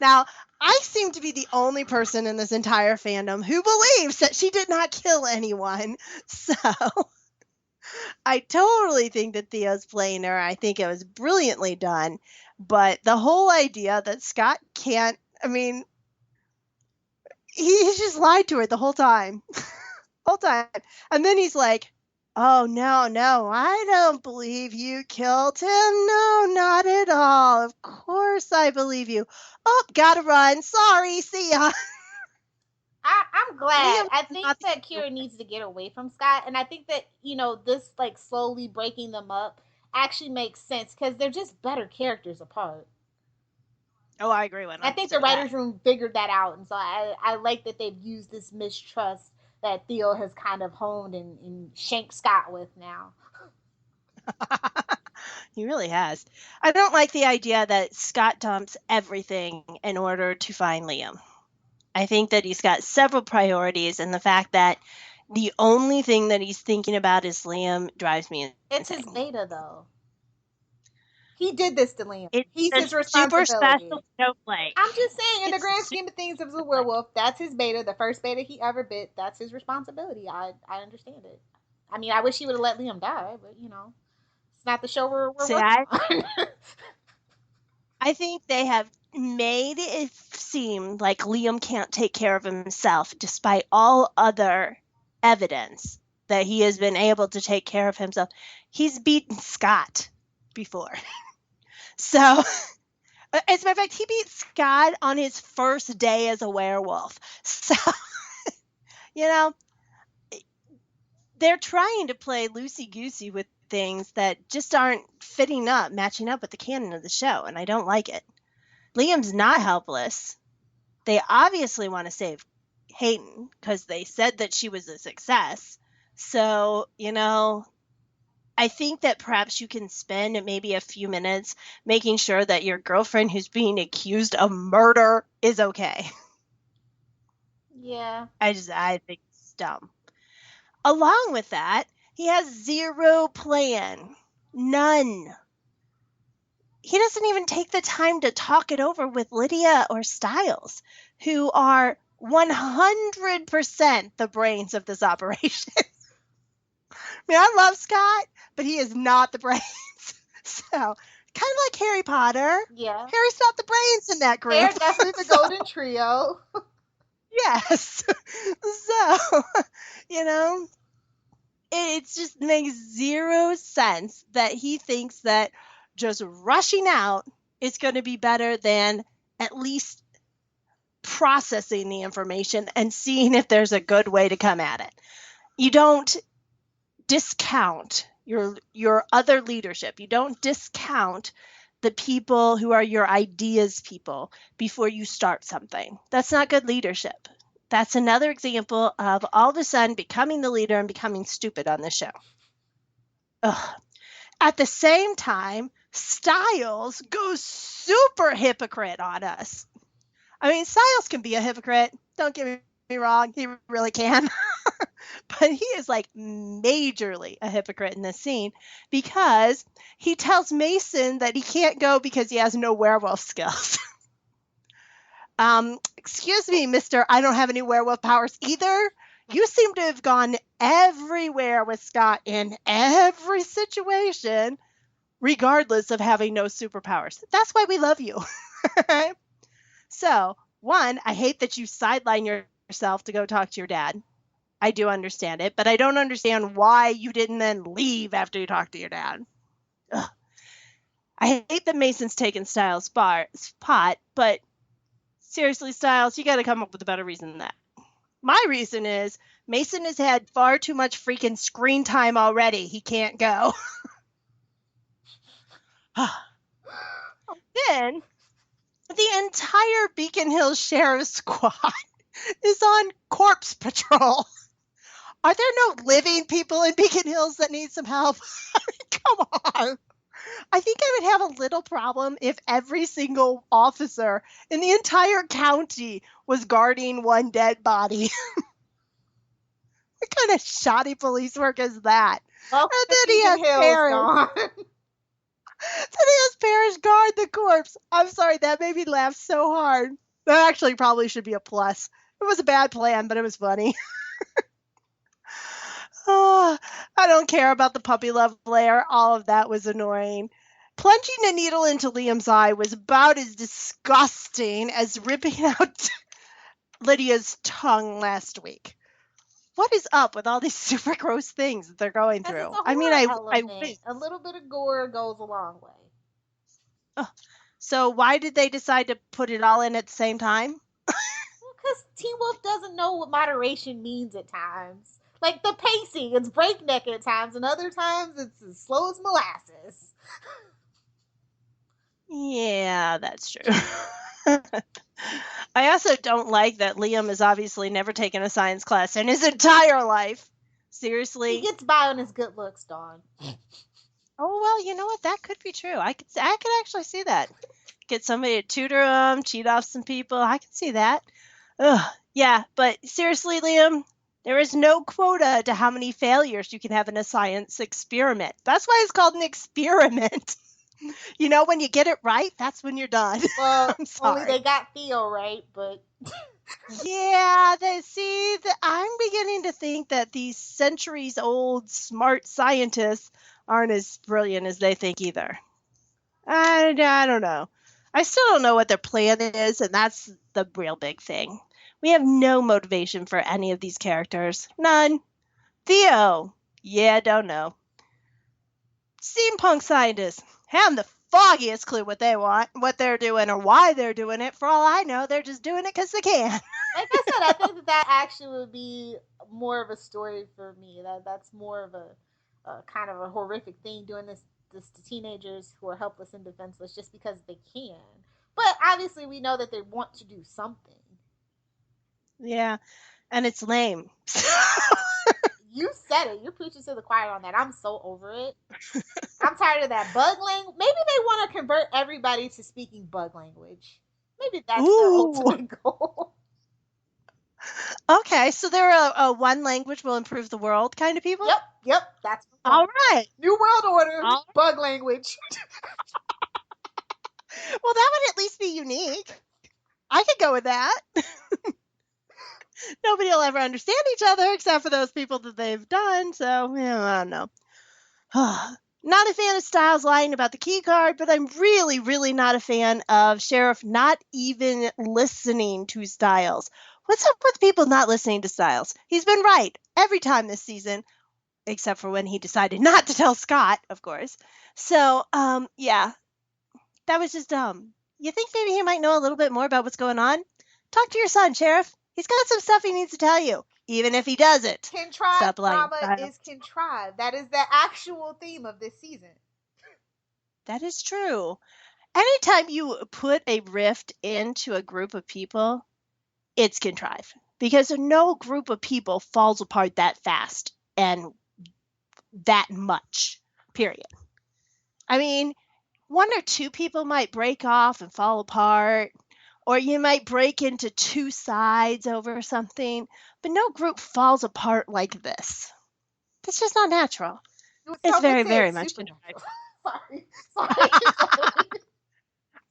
Speaker 2: Now, I seem to be the only person in this entire fandom who believes that she did not kill anyone. So I totally think that Theo's playing her. I think it was brilliantly done. But the whole idea that Scott can't, I mean, he's just lied to her the whole time. Whole time. And then he's like, oh, no, I don't believe you killed him. No, not at all. Of course I believe you. Oh, gotta run. Sorry, see ya.
Speaker 1: I'm glad.
Speaker 2: Liam
Speaker 1: I think
Speaker 2: not-
Speaker 1: that Kira needs to get away from Scott, and I think that this like slowly breaking them up actually makes sense because they're just better characters apart.
Speaker 2: Oh, I agree with
Speaker 1: I think the writers' room figured that out, and so I like that they've used this mistrust that Theo has kind of honed and shanked Scott with now.
Speaker 2: He really has. I don't like the idea that Scott dumps everything in order to find Liam. I think that he's got several priorities, and the fact that the only thing that he's thinking about is Liam drives me insane.
Speaker 1: It's his beta, though. He did this to Liam. He's his
Speaker 2: Super
Speaker 1: responsibility.
Speaker 2: special snowflake.
Speaker 1: I'm just saying, in the grand scheme of things, as a werewolf, that's his beta. The first beta he ever bit, that's his responsibility. I understand it. I mean, I wish he would have let Liam die, but it's not the show we're working on.
Speaker 2: I think they have made it seem like Liam can't take care of himself, despite all other evidence that he has been able to take care of himself. He's beaten Scott before. So, as a matter of fact, he beat Scott on his first day as a werewolf. So, they're trying to play loosey-goosey with things that just aren't matching up with the canon of the show, and I don't like it. Liam's not helpless. They obviously want to save Hayden because they said that she was a success. So, I think that perhaps you can spend maybe a few minutes making sure that your girlfriend who's being accused of murder is okay.
Speaker 1: Yeah.
Speaker 2: I think it's dumb. Along with that, he has zero plan. None. He doesn't even take the time to talk it over with Lydia or Stiles, who are 100% the brains of this operation. I mean, I love Scott, but he is not the brains. So, kind of like Harry Potter.
Speaker 1: Yeah.
Speaker 2: Harry's not the brains in that group.
Speaker 1: They're definitely the golden trio.
Speaker 2: Yes. So, it just makes zero sense that he thinks that just rushing out is going to be better than at least processing the information and seeing if there's a good way to come at it. You don't discount your other leadership. You don't discount the people who are your ideas people before you start something. That's not good leadership. That's another example of all of a sudden becoming the leader and becoming stupid on the show. Ugh. At the same time, Stiles goes super hypocrite on us. I mean, Stiles can be a hypocrite. Don't get me wrong. He really can. But he is like majorly a hypocrite in this scene because he tells Mason that he can't go because he has no werewolf skills. Excuse me, mister, I don't have any werewolf powers either. You seem to have gone everywhere with Scott in every situation, regardless of having no superpowers. That's why we love you. So, one, I hate that you sideline yourself to go talk to your dad. I do understand it, but I don't understand why you didn't then leave after you talked to your dad. Ugh. I hate that Mason's taken Stiles' spot, but seriously, Stiles, you got to come up with a better reason than that. My reason is Mason has had far too much freaking screen time already. He can't go. Then, the entire Beacon Hills Sheriff's Squad is on corpse patrol. Are there no living people in Beacon Hills that need some help? Come on. I think I would have a little problem if every single officer in the entire county was guarding one dead body. What kind of shoddy police work is that?
Speaker 1: Well,
Speaker 2: And then he has Parrish. Then he has Parrish guard the corpse. I'm sorry, that made me laugh so hard. That actually probably should be a plus. It was a bad plan, but it was funny. Oh, I don't care about the puppy love layer. All of that was annoying. Plunging a needle into Liam's eye was about as disgusting as ripping out Lydia's tongue last week. What is up with all these super gross things that they're going through? I mean, I wish.
Speaker 1: A little bit of gore goes a long way.
Speaker 2: So why did they decide to put it all in at the same time?
Speaker 1: Because Teen Wolf doesn't know what moderation means at times. Like the pacing, it's breakneck at times, and other times it's as slow as molasses.
Speaker 2: Yeah, that's true. I also don't like that Liam has obviously never taken a science class in his entire life. Seriously.
Speaker 1: He gets by on his good looks, Dawn.
Speaker 2: Oh, well, you know what? That could be true. I could actually see that. Get somebody to tutor him, cheat off some people. I can see that. Ugh. Yeah, but seriously, Liam, there is no quota to how many failures you can have in a science experiment. That's why it's called an experiment. You know, when you get it right, that's when you're done.
Speaker 1: Well,
Speaker 2: I'm sorry.
Speaker 1: only they got Theo right, but...
Speaker 2: Yeah, I'm beginning to think that these centuries-old smart scientists aren't as brilliant as they think either. I don't know. I still don't know what their plan is, and that's the real big thing. We have no motivation for any of these characters. None. Theo. Yeah, don't know. Steampunk scientist. I'm the foggiest clue what they want, what they're doing, or why they're doing it. For all I know, they're just doing it because they can.
Speaker 1: Like I said, I think that actually would be more of a story for me. That's more of a kind of a horrific thing, doing this to teenagers who are helpless and defenseless just because they can. But obviously, we know that they want to do something.
Speaker 2: Yeah, and it's lame.
Speaker 1: You said it. You're preaching to the choir on that. I'm so over it. I'm tired of that bug language. Maybe they want to convert everybody to speaking bug language. Maybe that's their
Speaker 2: Ooh.
Speaker 1: ultimate goal.
Speaker 2: Okay, so they're a one language will improve the world kind of people?
Speaker 1: Yep. That's
Speaker 2: All right.
Speaker 1: New World Order,
Speaker 2: All
Speaker 1: bug language.
Speaker 2: Well, that would at least be unique. I could go with that. Nobody will ever understand each other except for those people that they've done. So, I don't know. Not a fan of Styles lying about the key card, but I'm really, really not a fan of Sheriff not even listening to Styles. What's up with people not listening to Styles? He's been right every time this season, except for when he decided not to tell Scott, of course. So, yeah, that was just dumb. You think maybe he might know a little bit more about what's going on? Talk to your son, Sheriff. He's got some stuff he needs to tell you, even if he doesn't.
Speaker 1: Contrived drama is contrived. That is the actual theme of this season.
Speaker 2: That is true. Anytime you put a rift into a group of people, it's contrived. Because no group of people falls apart that fast and that much, period. I mean, one or two people might break off and fall apart, or you might break into two sides over something, but no group falls apart like this. It's just not natural. It's very, very much contrived.
Speaker 1: Sorry.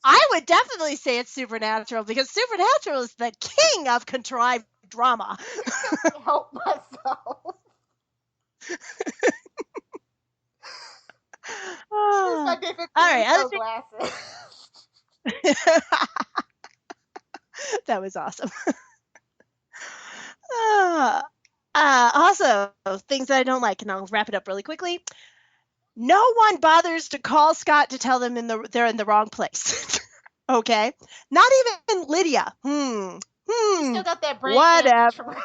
Speaker 2: I would definitely say it's supernatural because Supernatural is the king of contrived drama.
Speaker 1: I can't help myself. Here's my different glasses.
Speaker 2: That was awesome. Also, things that I don't like, and I'll wrap it up really quickly. No one bothers to call Scott to tell them they're in the wrong place. Okay? Not even Lydia.
Speaker 1: Still got that brain
Speaker 2: whatever.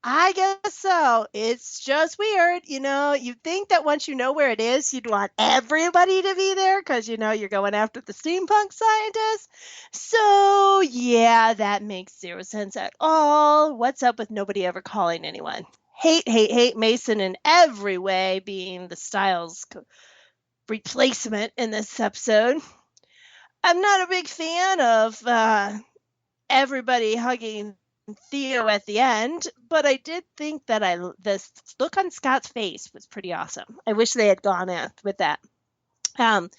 Speaker 2: I guess so. It's just weird. You'd think that once you know where it is, you'd want everybody to be there because, you're going after the steampunk scientists. So, yeah, that makes zero sense at all. What's up with nobody ever calling anyone? Hate Mason in every way, being the Styles replacement in this episode. I'm not a big fan of everybody hugging Theo at the end, but I did think that this look on Scott's face was pretty awesome. I wish they had gone with that. And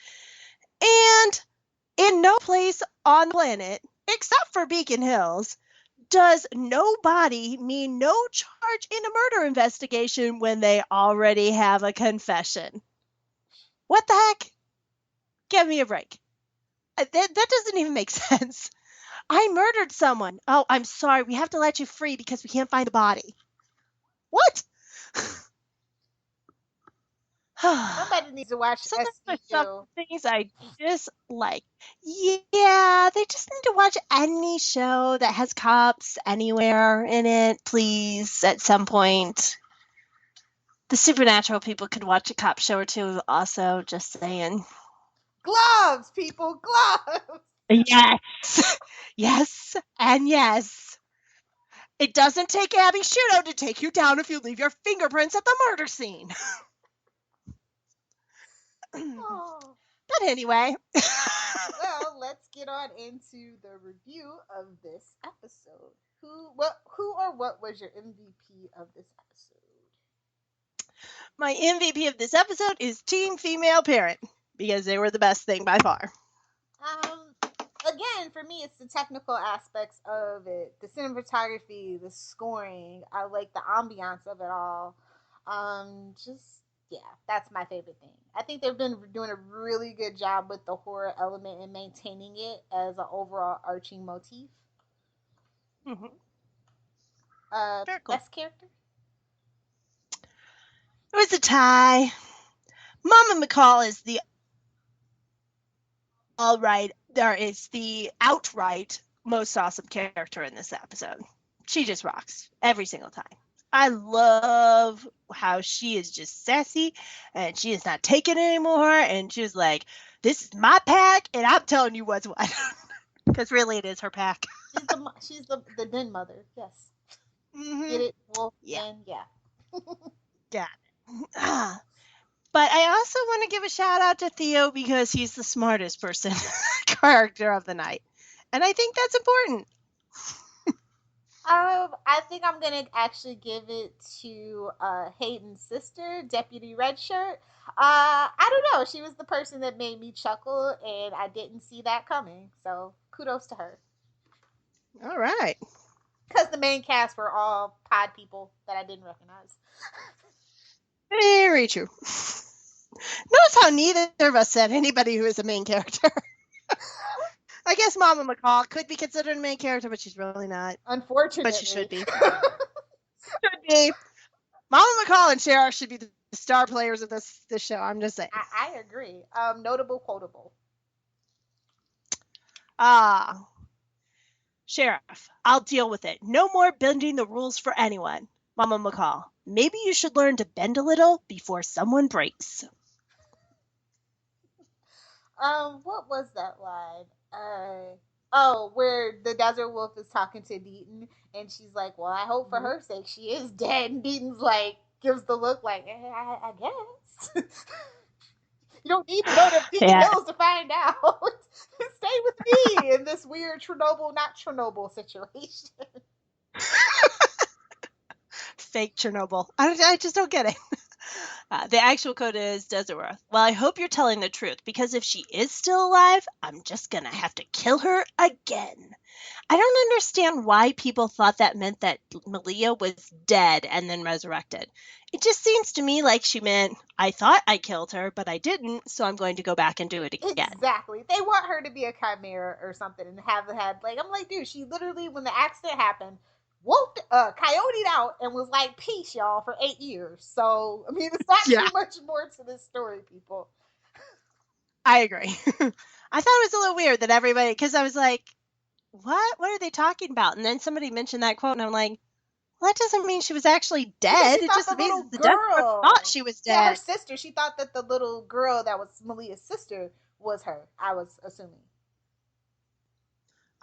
Speaker 2: in no place on the planet, except for Beacon Hills, does nobody mean no charge in a murder investigation when they already have a confession. What the heck? Give me a break. That doesn't even make sense. I murdered someone. Oh, I'm sorry. We have to let you free because we can't find the body. What?
Speaker 1: Somebody needs to watch
Speaker 2: some things I dislike. Yeah, they just need to watch any show that has cops anywhere in it, please, at some point. The Supernatural people could watch a cop show or two also, just saying.
Speaker 1: Gloves, people, gloves.
Speaker 2: Yes. Yes, and yes. It doesn't take Abby Shudo to take you down if you leave your fingerprints at the murder scene. But anyway.
Speaker 1: Well, let's get on into the review of this episode. Who or what was your MVP of this episode?
Speaker 2: My MVP of this episode is Team Female Parent, because they were the best thing by far.
Speaker 1: Again, for me, it's the technical aspects of it, the cinematography, the scoring. I like the ambiance of it all. That's my favorite thing. I think they've been doing a really good job with the horror element and maintaining it as an overall arching motif.
Speaker 2: Mm-hmm.
Speaker 1: Very cool. Best character?
Speaker 2: It was a tie. Mama McCall is the right, there is the outright most awesome character in this episode. She just rocks every single time. I love how she is just sassy and she is not taking it anymore. And she's like, this is my pack and I'm telling you what's what. Because really it is her pack.
Speaker 1: She's the den mother. Yes.
Speaker 2: Mm-hmm.
Speaker 1: Get it? Wolf
Speaker 2: Yeah.
Speaker 1: den. Yeah.
Speaker 2: Got it. But I also want to give a shout out to Theo because he's the smartest person character of the night. And I think that's important.
Speaker 1: I think I'm gonna actually give it to Hayden's sister, Deputy Redshirt. I don't know. She was the person that made me chuckle, and I didn't see that coming. So kudos to her.
Speaker 2: All right.
Speaker 1: Because the main cast were all pod people that I didn't recognize.
Speaker 2: Very true. Notice how neither of us said anybody who is a main character. I guess Mama McCall could be considered a main character, but she's really not.
Speaker 1: Unfortunately.
Speaker 2: But she should be. Should be. Mama McCall and Sheriff should be the star players of this show. I'm just saying.
Speaker 1: I agree. Notable, quotable.
Speaker 2: Sheriff, I'll deal with it. No more bending the rules for anyone. Mama McCall, maybe you should learn to bend a little before someone breaks.
Speaker 1: What was that line? Where the Desert Wolf is talking to Deaton, and she's like, "Well, I hope for her sake she is dead." And Deaton's like, gives the look like, I guess. You don't need to go to Peak Hills to find out. Stay with me in this weird Chernobyl, not Chernobyl situation.
Speaker 2: Fake Chernobyl. I just don't get it. The actual quote is Desiree. Well, I hope you're telling the truth, because if she is still alive, I'm just going to have to kill her again. I don't understand why people thought that meant that Malia was dead and then resurrected. It just seems to me like she meant, I thought I killed her, but I didn't, so I'm going to go back and do it again.
Speaker 1: Exactly. They want her to be a chimera or something and have had, like, I'm like, dude, she literally, when the accident happened, coyoted out and was like, peace, y'all, for 8 years. So, I mean, it's not too much more to this story, people.
Speaker 2: I agree. I thought it was a little weird that everybody, because I was like, what are they talking about? And then somebody mentioned that quote and I'm like, well, that doesn't mean she was actually dead. It just means the girl thought she was dead.
Speaker 1: Yeah, her sister. She thought that the little girl that was Malia's sister was her, I was assuming.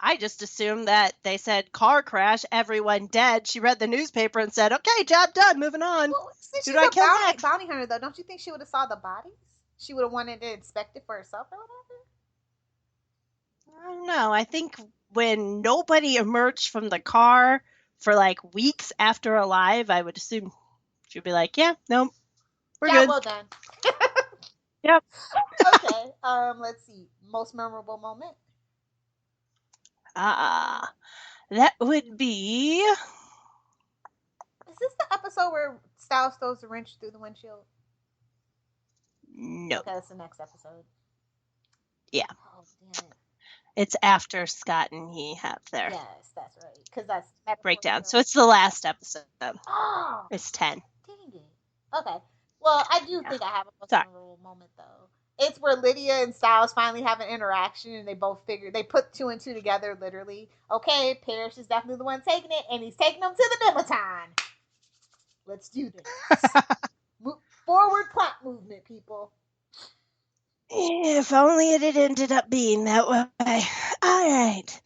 Speaker 2: I just assumed that they said car crash, everyone dead. She read the newspaper and said, okay, job done, moving on.
Speaker 1: Well, since
Speaker 2: Who
Speaker 1: she's
Speaker 2: do I kill next?
Speaker 1: Bounty hunter, though, don't you think she would have saw the bodies? She would have wanted to inspect it for herself or whatever?
Speaker 2: I don't know. I think when nobody emerged from the car for like weeks after alive, I would assume she'd be like, yeah, no, we're good.
Speaker 1: Well done.
Speaker 2: Yep.
Speaker 1: Okay. Let's see. Most memorable moment?
Speaker 2: That would be...
Speaker 1: Is this the episode where Styles throws the wrench through the windshield?
Speaker 2: No.
Speaker 1: Okay, that's the next episode.
Speaker 2: Yeah.
Speaker 1: Oh, damn it.
Speaker 2: It's after Scott and he have their...
Speaker 1: Yes, that's right. Because that's...
Speaker 2: breakdown. So it's the last episode.
Speaker 1: Oh!
Speaker 2: It's 10.
Speaker 1: Dang it. Okay. Well, I do think I have a most memorable moment, though. It's where Lydia and Styles finally have an interaction and they both they put 2 and 2 together, literally. Okay, Parrish is definitely the one taking it, and he's taking them to the Nemeton. Let's do this. Forward plot movement, people.
Speaker 2: If only it had ended up being that way. All right.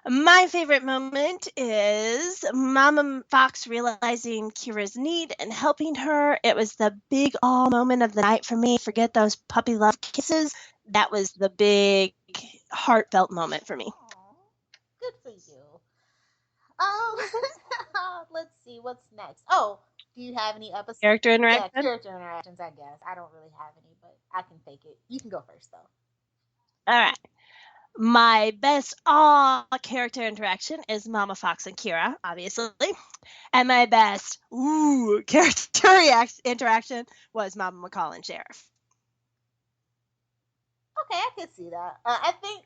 Speaker 2: My favorite moment is Mama Fox realizing Kira's need and helping her. It was the big all moment of the night for me. Forget those puppy love kisses. That was the big heartfelt moment for me.
Speaker 1: Aww, good for you. Let's see what's next. Oh, do you have any episodes?
Speaker 2: Character interaction?
Speaker 1: Yeah, character interactions, I guess. I don't really have any, but I can fake it. You can go first, though.
Speaker 2: All right. My best character interaction is Mama Fox and Kira, obviously. And my best character interaction was Mama McCall and Sheriff.
Speaker 1: Okay, I can see that. I think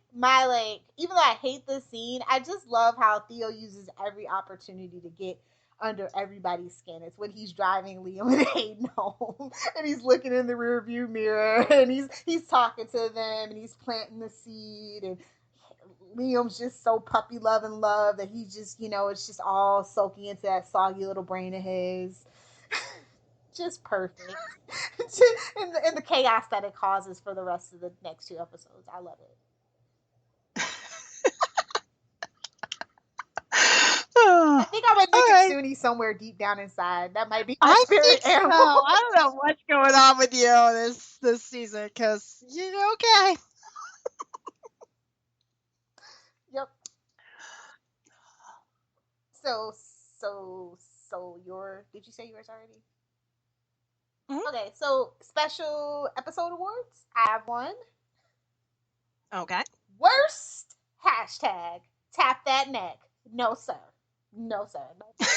Speaker 1: even though I hate this scene, I just love how Theo uses every opportunity to get under everybody's skin. It's when he's driving Liam and Hayden home, and he's looking in the rearview mirror, and he's talking to them, and he's planting the seed, and Liam's just so puppy love and love that he just, it's just all soaking into that soggy little brain of his. Just perfect. and the chaos that it causes for the rest of the next two episodes. I love it. I think I'm a Nick and Suni somewhere deep down inside. That might be my spirit animal.
Speaker 2: So. I don't know what's going on with you this season, because you're okay.
Speaker 1: Yep. So did you say yours already? Mm-hmm. Okay, so special episode awards. I have one.
Speaker 2: Okay.
Speaker 1: Worst hashtag tap that neck. No, sir. No, sir. No, sir.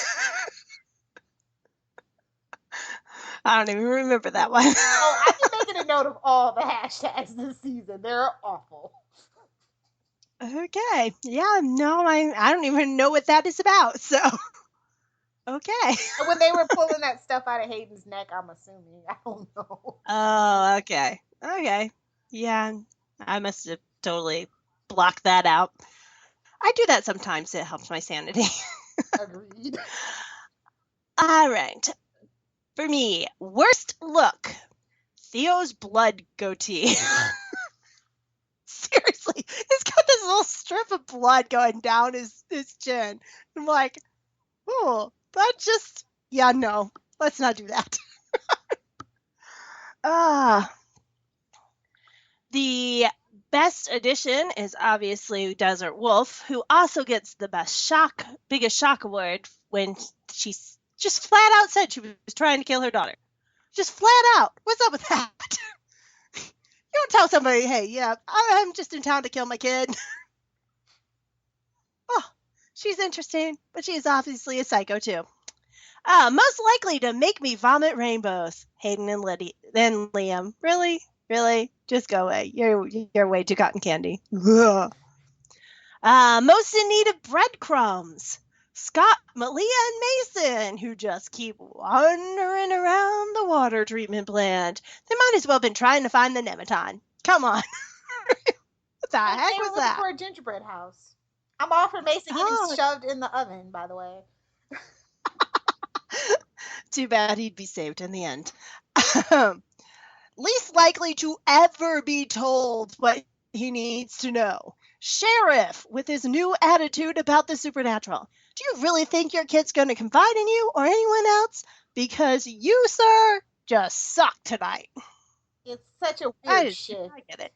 Speaker 2: I don't even remember that one.
Speaker 1: Oh, I've been making a note of all the hashtags this season. They're awful.
Speaker 2: Okay. Yeah, no, I don't even know what that is about, so. Okay.
Speaker 1: And when they were pulling that stuff out of Hayden's neck, I'm assuming. I don't know.
Speaker 2: Oh, okay. Okay. Yeah, I must have totally blocked that out. I do that sometimes. It helps my sanity.
Speaker 1: Agreed.
Speaker 2: All right. For me, worst look. Theo's blood goatee. Seriously, he's got this little strip of blood going down his chin. I'm like, oh, that just, yeah, no, let's not do that. The best addition is obviously Desert Wolf, who also gets the biggest shock award when she just flat out said she was trying to kill her daughter. Just flat out. What's up with that? You don't tell somebody, hey, yeah, I'm just in town to kill my kid. Oh, she's interesting, but she's obviously a psycho too. Most likely to make me vomit rainbows. Hayden and Liam. Really? Really? Just go away. You're way too cotton candy. Most in need of breadcrumbs. Scott, Malia, and Mason, who just keep wandering around the water treatment plant. They might as well have been trying to find the Nemeton. Come on. What the heck was that?
Speaker 1: For a gingerbread house. I'm all for Mason getting shoved in the oven, by the way.
Speaker 2: Too bad he'd be saved in the end. Least likely to ever be told what he needs to know. Sheriff, with his new attitude about the supernatural. Do you really think your kid's going to confide in you or anyone else? Because you, sir, just suck tonight.
Speaker 1: It's such a weird shift.
Speaker 2: I get it.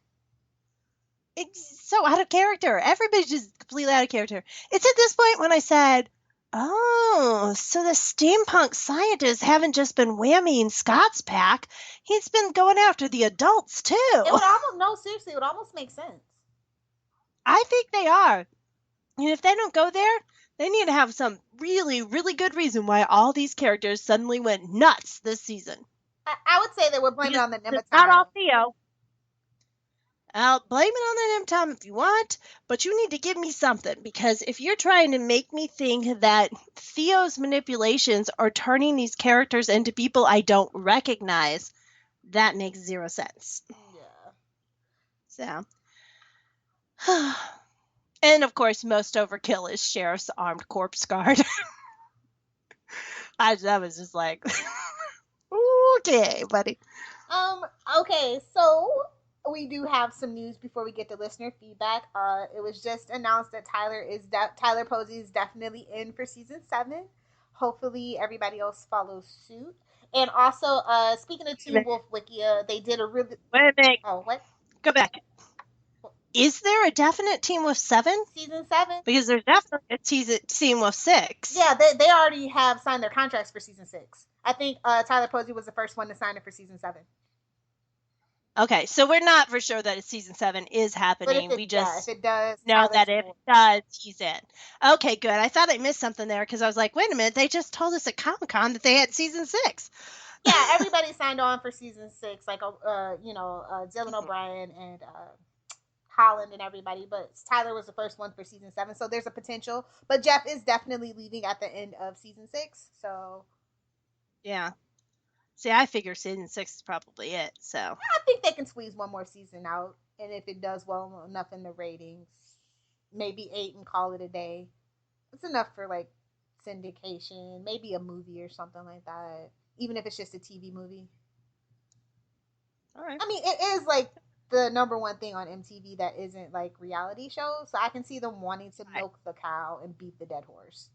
Speaker 2: It's so out of character. Everybody's just completely out of character. It's at this point when I said, oh, so the steampunk scientists haven't just been whammying Scott's pack. He's been going after the adults, too.
Speaker 1: It would almost make sense.
Speaker 2: I think they are. And if they don't go there, they need to have some really, really good reason why all these characters suddenly went nuts this season.
Speaker 1: I would say they would blame it on the Nemeton.
Speaker 2: Not all Theo. I'll blame it on the Nemeton if you want, but you need to give me something, because if you're trying to make me think that Theo's manipulations are turning these characters into people I don't recognize, that makes zero sense. Yeah. So. And, of course, most overkill is Sheriff's armed corpse guard. I was just like, okay, buddy.
Speaker 1: Okay, so we do have some news before we get to listener feedback. It was just announced that Tyler Posey is definitely in for season 7. Hopefully everybody else follows suit. And also, speaking of Teen Wolf Wikia, they did a really...
Speaker 2: Wait a minute.
Speaker 1: Oh, what?
Speaker 2: Go back. Is there a definite Teen Wolf 7?
Speaker 1: Season 7?
Speaker 2: Because there's definitely a Teen Wolf 6.
Speaker 1: Yeah, they already have signed their contracts for season 6. I think Tyler Posey was the first one to sign it for season 7.
Speaker 2: Okay, so we're not for sure that season 7 is happening.
Speaker 1: If it does,
Speaker 2: know that if it does, he's in. Okay, good. I thought I missed something there because I was like, wait a minute, they just told us at Comic-Con that they had season 6.
Speaker 1: Yeah, everybody signed on for season 6, like Dylan O'Brien and Holland and everybody, but Tyler was the first one for season 7, so there's a potential. But Jeff is definitely leaving at the end of season 6, so
Speaker 2: Yeah. See, I figure season 6 is probably it. So
Speaker 1: I think they can squeeze one more season out, and if it does well enough in the ratings, maybe 8 and call it a day. It's enough for like syndication, maybe a movie or something like that. Even if it's just a TV movie.
Speaker 2: all right.
Speaker 1: I mean, it is like the number one thing on MTV that isn't like reality shows. So I can see them wanting to milk the cow and beat the dead horse.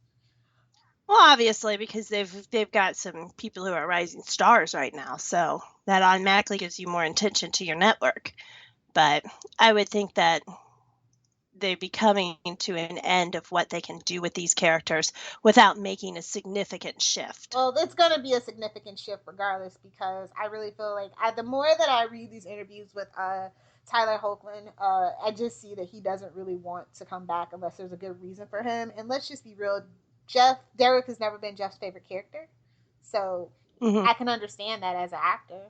Speaker 2: Well, obviously, because they've got some people who are rising stars right now, so that automatically gives you more attention to your network. But I would think that they'd be coming to an end of what they can do with these characters without making a significant shift.
Speaker 1: Well, it's going to be a significant shift regardless, because I really feel like the more that I read these interviews with Tyler Hoechlin, I just see that he doesn't really want to come back unless there's a good reason for him. And let's just be real, Derek has never been Jeff's favorite character. So
Speaker 2: Mm-hmm.
Speaker 1: I can understand that as an actor.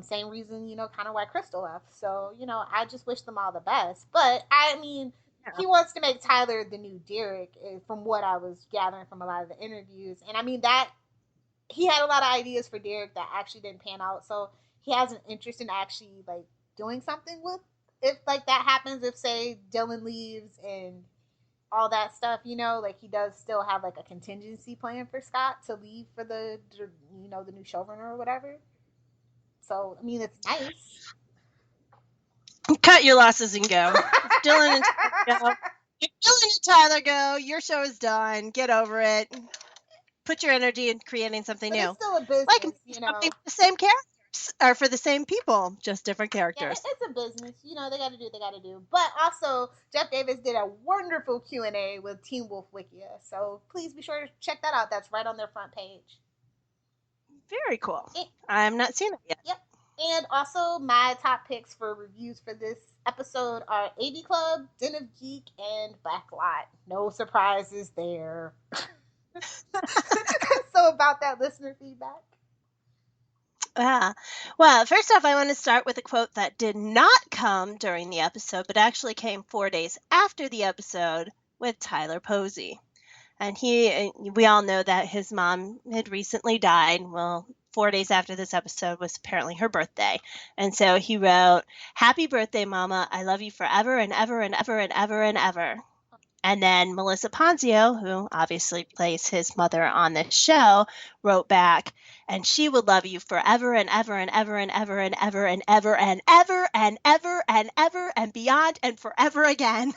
Speaker 1: Same reason, kind of why Crystal left. So, I just wish them all the best. But I mean, he wants to make Tyler the new Derek, from what I was gathering from a lot of the interviews. And I mean, that he had a lot of ideas for Derek that actually didn't pan out. So he has an interest in actually like doing something with, if like that happens, if say Dylan leaves and all that stuff, like he does still have like a contingency plan for Scott to leave for the new showrunner or whatever. So I mean, it's nice.
Speaker 2: Cut your losses and go. Dylan and Tyler go. If Dylan and Tyler go, your show is done. Get over it. Put your energy in creating something
Speaker 1: But
Speaker 2: new.
Speaker 1: it's still a business,
Speaker 2: Like something for the same characters, or for the same people, just different characters.
Speaker 1: Yeah, it's a business. They got to do what they got to do. But also, Jeff Davis did a wonderful Q&A with Teen Wolf Wikia. So please be sure to check that out. That's right on their front page.
Speaker 2: Very cool. I'm not seen it yet.
Speaker 1: Yep. And also, my top picks for reviews for this episode are AV Club, Den of Geek, and Backlot. No surprises there. So about that listener feedback.
Speaker 2: Well, first off, I want to start with a quote that did not come during the episode, but actually came 4 days after the episode with Tyler Posey. And we all know that his mom had recently died. Well, 4 days after this episode was apparently her birthday. And so he wrote, "Happy birthday, Mama. I love you forever and ever and ever and ever and ever." And then Melissa Ponzio, who obviously plays his mother on this show, wrote back, "And she would love you forever and ever and ever and ever and ever and ever and ever and ever and ever and beyond and forever again."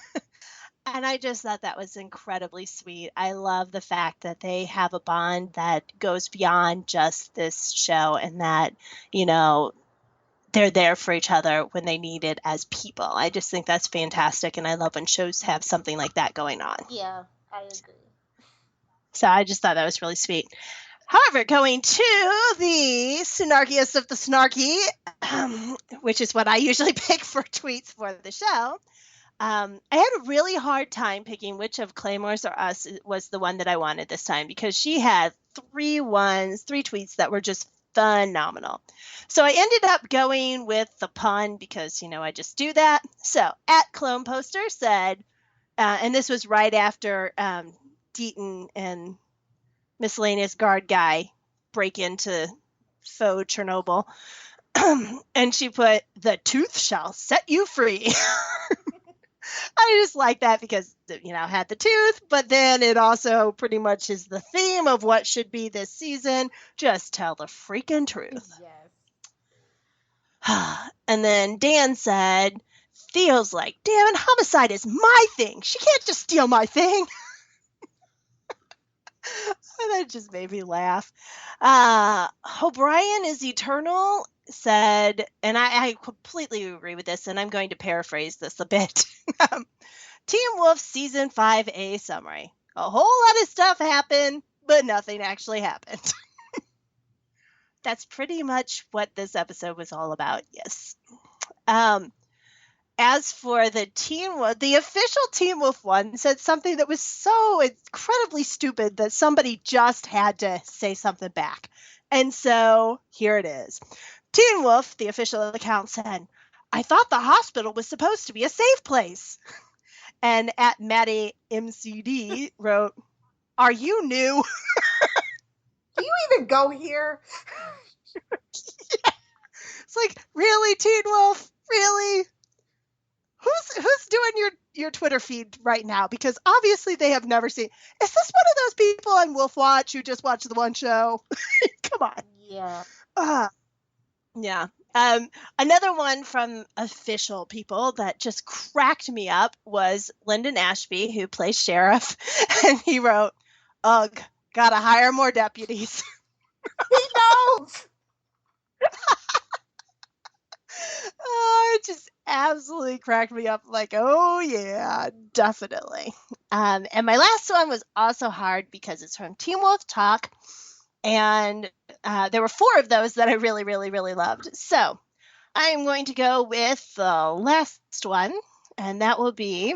Speaker 2: And I just thought that was incredibly sweet. I love the fact that they have a bond that goes beyond just this show, and that, they're there for each other when they need it as people. I just think that's fantastic, and I love when shows have something like that going on.
Speaker 1: Yeah, I agree.
Speaker 2: So I just thought that was really sweet. However, going to the snarkiest of the snarky, which is what I usually pick for tweets for the show, I had a really hard time picking which of Claymore's or Us was the one that I wanted this time, because she had three tweets that were just phenomenal. So I ended up going with the pun because, I just do that. So at Clone Poster said, and this was right after Deaton and miscellaneous guard guy break into faux Chernobyl. And she put, "The tooth shall set you free." I just like that because, had the tooth, but then it also pretty much is the theme of what should be this season. Just tell the freaking truth.
Speaker 1: Yes.
Speaker 2: And then Dan said, "Feels like, damn it, homicide is my thing. She can't just steal my thing." And that just made me laugh. O'Brien is eternal said, and I completely agree with this, and I'm going to paraphrase this a bit. Teen Wolf Season 5A summary. A whole lot of stuff happened, but nothing actually happened. That's pretty much what this episode was all about, yes. As for the official Teen Wolf one said something that was so incredibly stupid that somebody just had to say something back. And so here it is. Teen Wolf, the official account, said, I thought the hospital was supposed to be a safe place. And at Maddie MCD wrote, are you new?
Speaker 1: Do you even go here?
Speaker 2: It's like, really, Teen Wolf? Really? Who's doing your Twitter feed right now? Because obviously they have never seen. Is this one of those people on Wolf Watch who just watch the one show? Come on.
Speaker 1: Yeah.
Speaker 2: Yeah. Another one from official people that just cracked me up was Lyndon Ashby, who plays sheriff, and he wrote, "Ugh, gotta hire more deputies."
Speaker 1: He knows.
Speaker 2: It just absolutely cracked me up. Like, oh yeah, definitely. And my last one was also hard because it's from Teen Wolf Talk, and there were 4 of those that I really, really, really loved. So I am going to go with the last one, and that will be.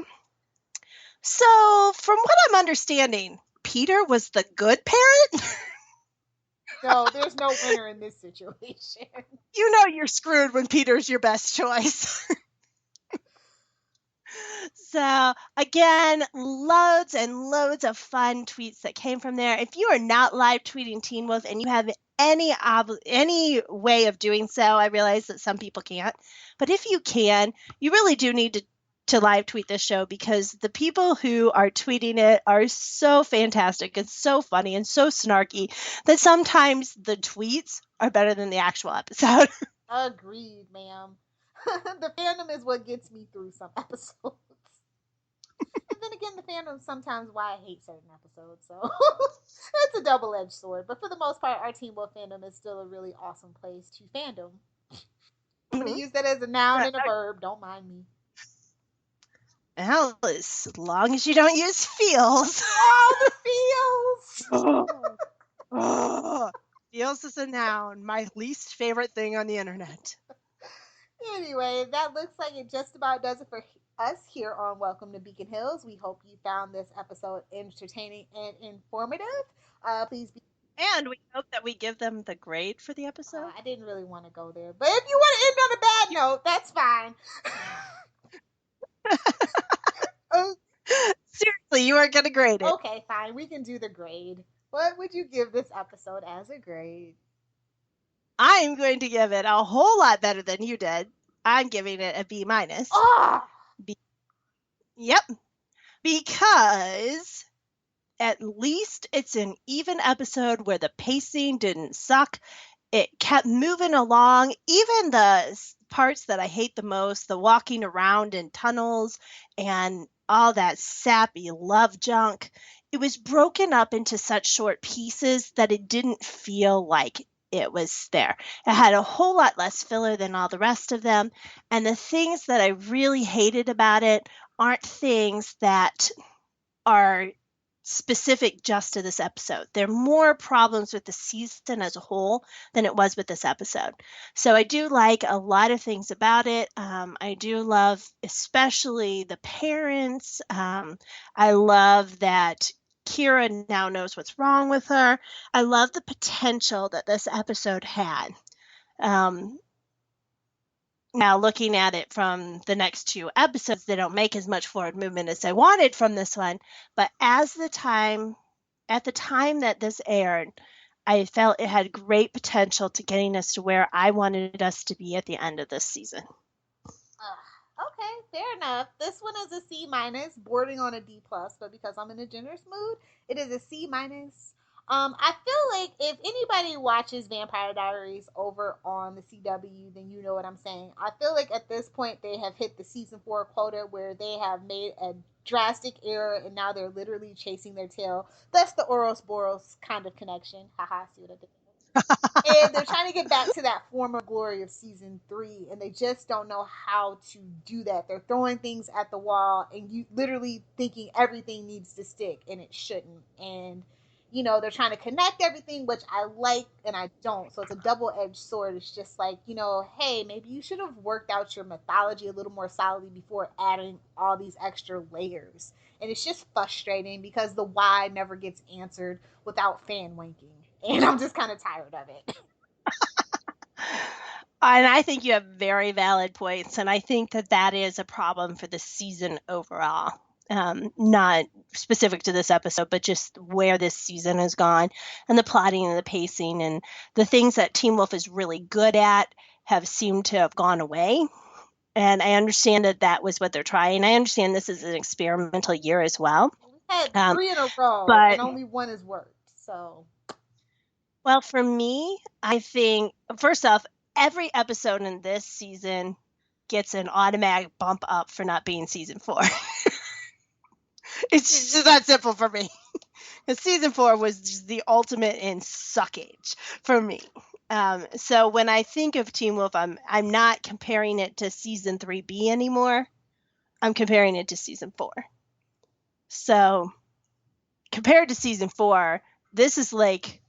Speaker 2: So, from what I'm understanding, Peter was the good parent.
Speaker 1: No, there's no winner in this situation.
Speaker 2: You know you're screwed when Peter's your best choice. So, again, loads and loads of fun tweets that came from there. If you are not live tweeting Teen Wolf and you have any way of doing so, I realize that some people can't. But if you can, you really do need to live tweet this show because the people who are tweeting it are so fantastic and so funny and so snarky that sometimes the tweets are better than the actual episode.
Speaker 1: Agreed, ma'am. The fandom is what gets me through some episodes. And then again, the fandom is sometimes why I hate certain episodes. So it's a double-edged sword. But for the most part, our Teen Wolf fandom is still a really awesome place to fandom. I'm going to use that as a noun and a verb. Don't mind me.
Speaker 2: Well, as long as you don't use feels.
Speaker 1: Oh, the feels!
Speaker 2: Feels is a noun. My least favorite thing on the internet.
Speaker 1: Anyway, that looks like it just about does it for us here on Welcome to Beacon Hills. We hope you found this episode entertaining and informative. Please be.
Speaker 2: And we hope that we give them the grade for the episode.
Speaker 1: I didn't really want to go there, but if you want to end on a bad note, that's fine.
Speaker 2: Seriously, you aren't going to grade it.
Speaker 1: Okay, fine. We can do the grade. What would you give this episode as a grade?
Speaker 2: I'm going to give it a whole lot better than you did. I'm giving it a B minus.
Speaker 1: Oh!
Speaker 2: Yep. Because at least it's an even episode where the pacing didn't suck. It kept moving along. Even the parts that I hate the most, the walking around in tunnels and all that sappy love junk, it was broken up into such short pieces that it didn't feel like it was there. It had a whole lot less filler than all the rest of them. And the things that I really hated about it aren't things that are specific just to this episode. There are more problems with the season as a whole than it was with this episode. So I do like a lot of things about it. I do love especially the parents. I love that Kira now knows what's wrong with her. I love the potential that this episode had. Now, looking at it from the next 2 episodes, they don't make as much forward movement as I wanted from this one. But at the time that this aired, I felt it had great potential to getting us to where I wanted us to be at the end of this season.
Speaker 1: Okay, fair enough. This one is a C minus, bordering on a D plus, but because I'm in a generous mood, it is a C minus. I feel like if anybody watches Vampire Diaries over on the CW, then you know what I'm saying. I feel like at this point they have hit the season 4 quota where they have made a drastic error and now they're literally chasing their tail. That's the Ouroboros kind of connection. Haha, see what I did? And they're trying to get back to that former glory of season 3, and they just don't know how to do that. They're throwing things at the wall, and you literally thinking everything needs to stick, and it shouldn't. And they're trying to connect everything, which I like and I don't. So it's a double-edged sword. It's just like, hey, maybe you should have worked out your mythology a little more solidly before adding all these extra layers. And it's just frustrating because the why never gets answered without fan wanking. And I'm just kind of tired of it.
Speaker 2: And I think you have very valid points, and I think that is a problem for the season overall. Not specific to this episode, but just where this season has gone, and the plotting and the pacing and the things that Teen Wolf is really good at have seemed to have gone away. And I understand that was what they're trying. I understand this is an experimental year as well.
Speaker 1: We had 3 in a row,
Speaker 2: but
Speaker 1: and only 1 has worked. So,
Speaker 2: well, for me, I think, first off, every episode in this season gets an automatic bump up for not being season 4. It's just that simple for me. Because season 4 was just the ultimate in suckage for me. So when I think of Teen Wolf, I'm not comparing it to season 3B anymore. I'm comparing it to season 4. So compared to season 4, this is like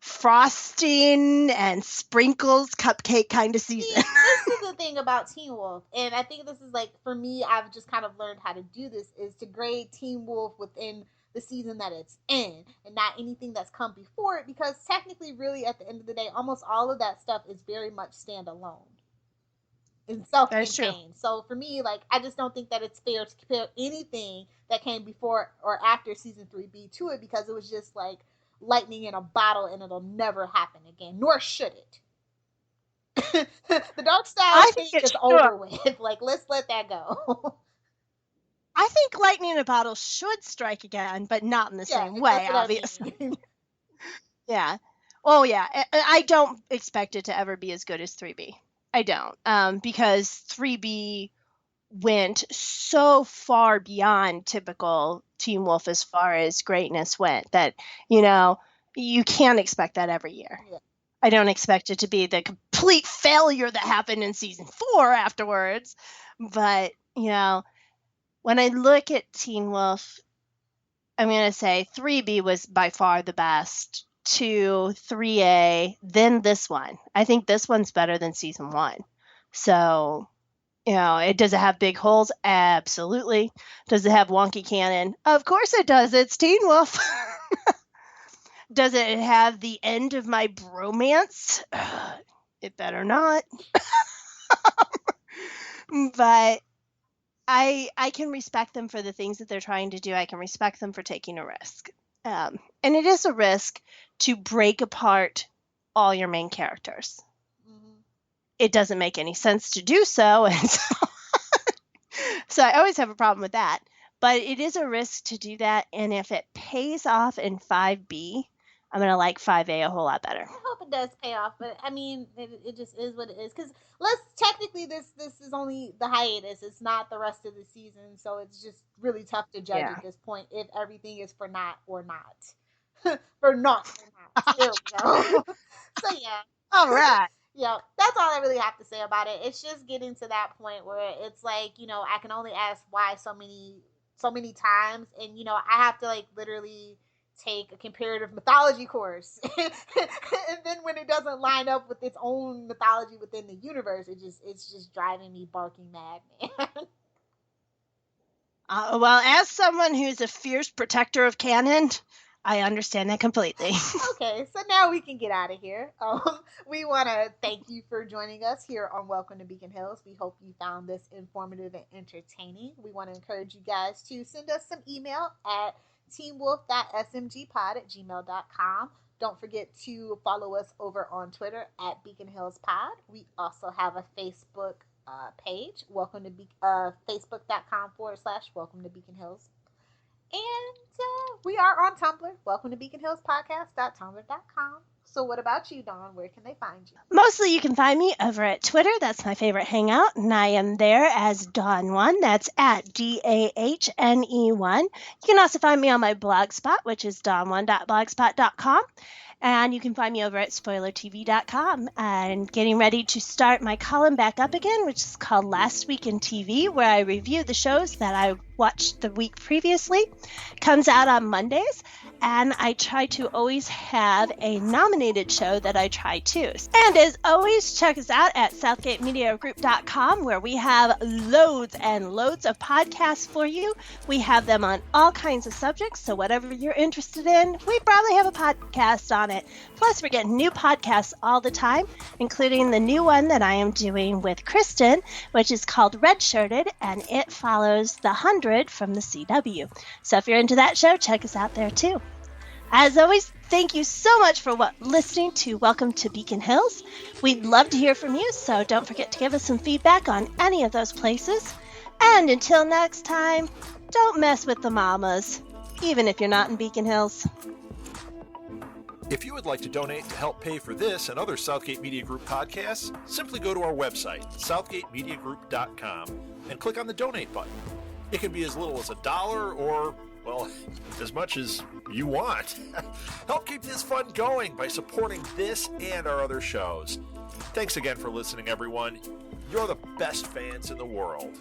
Speaker 2: frosting and sprinkles cupcake kind of season.
Speaker 1: This is the thing about Teen Wolf, and I think this is like, for me, I've just kind of learned how to do this, is to grade Teen Wolf within the season that it's in and not anything that's come before it, because technically, really, at the end of the day, almost all of that stuff is very much standalone and self-contained. So for me, like, I just don't think that it's fair to compare anything that came before or after season 3B to it, because it was just like lightning in a bottle, and it'll never happen again, nor should it. The Dark Style thing is over with. Like, let's let that go.
Speaker 2: I think lightning in a bottle should strike again, but not in the same way, obviously. Yeah. Oh, yeah. I don't expect it to ever be as good as 3B. I don't. Because 3B went so far beyond typical Teen Wolf as far as greatness went that, you can't expect that every year. Yeah. I don't expect it to be the complete failure that happened in season 4 afterwards. But, when I look at Teen Wolf, I'm going to say 3B was by far the best, 2, 3A, then this one. I think this one's better than season 1. So, does it have big holes? Absolutely. Does it have wonky canon? Of course it does. It's Teen Wolf. Does it have the end of my bromance? It better not. But I can respect them for the things that they're trying to do. I can respect them for taking a risk. And it is a risk to break apart all your main characters. Mm-hmm. It doesn't make any sense to do so. And so I always have a problem with that. But it is a risk to do that. And if it pays off in 5B, I'm going to like 5A a whole lot better.
Speaker 1: I hope it does pay off, but I mean, it just is what it is. Because technically, this is only the hiatus. It's not the rest of the season, so it's just really tough to judge at this point if everything is for not or not. For not or not. Here we go. So, yeah.
Speaker 2: All right.
Speaker 1: Yeah, that's all I really have to say about it. It's just getting to that point where it's like, I can only ask why so many times, and, I have to, like, literally take a comparative mythology course, and then when it doesn't line up with its own mythology within the universe, it's just driving me barking mad, man.
Speaker 2: Well, as someone who's a fierce protector of canon, I understand that completely.
Speaker 1: Okay, so now we can get out of here. We want to thank you for joining us here on Welcome to Beacon Hills. We hope you found this informative and entertaining. We want to encourage you guys to send us some email at teamwolf.smgpod@gmail.com. Don't forget to follow us over on Twitter at Beacon Hills Pod. We also have a Facebook page, facebook.com/Welcome to Beacon Hills. And we are on Tumblr, welcome to Beacon Hills Podcast.tumblr.com. So what about you, Dawn? Where can they find you?
Speaker 2: Mostly you can find me over at Twitter. That's my favorite hangout. And I am there as Dawn1. That's at DAHNE1. You can also find me on my blogspot, which is dawn1.blogspot.com. And you can find me over at spoilertv.com. And getting ready to start my column back up again, which is called Last Week in TV, where I review the shows that I watched the week previously. Comes out on Mondays. And I try to always have a nominated show that I try to. And as always, check us out at southgatemediagroup.com, where we have loads and loads of podcasts for you. We have them on all kinds of subjects, so whatever you're interested in, we probably have a podcast on on it. Plus, we're getting new podcasts all the time, including the new one that I am doing with Kristen, which is called Redshirted, and it follows the 100 from the CW. So if you're into that show, check us out there too. As always, thank you so much for listening to Welcome to Beacon Hills. We'd love to hear from you, so don't forget to give us some feedback on any of those places. And until next time, don't mess with the mamas, even if you're not in Beacon Hills.
Speaker 3: If you would like to donate to help pay for this and other Southgate Media Group podcasts, simply go to our website, southgatemediagroup.com, and click on the donate button. It can be as little as $1 or, well, as much as you want. Help keep this fun going by supporting this and our other shows. Thanks again for listening, everyone. You're the best fans in the world.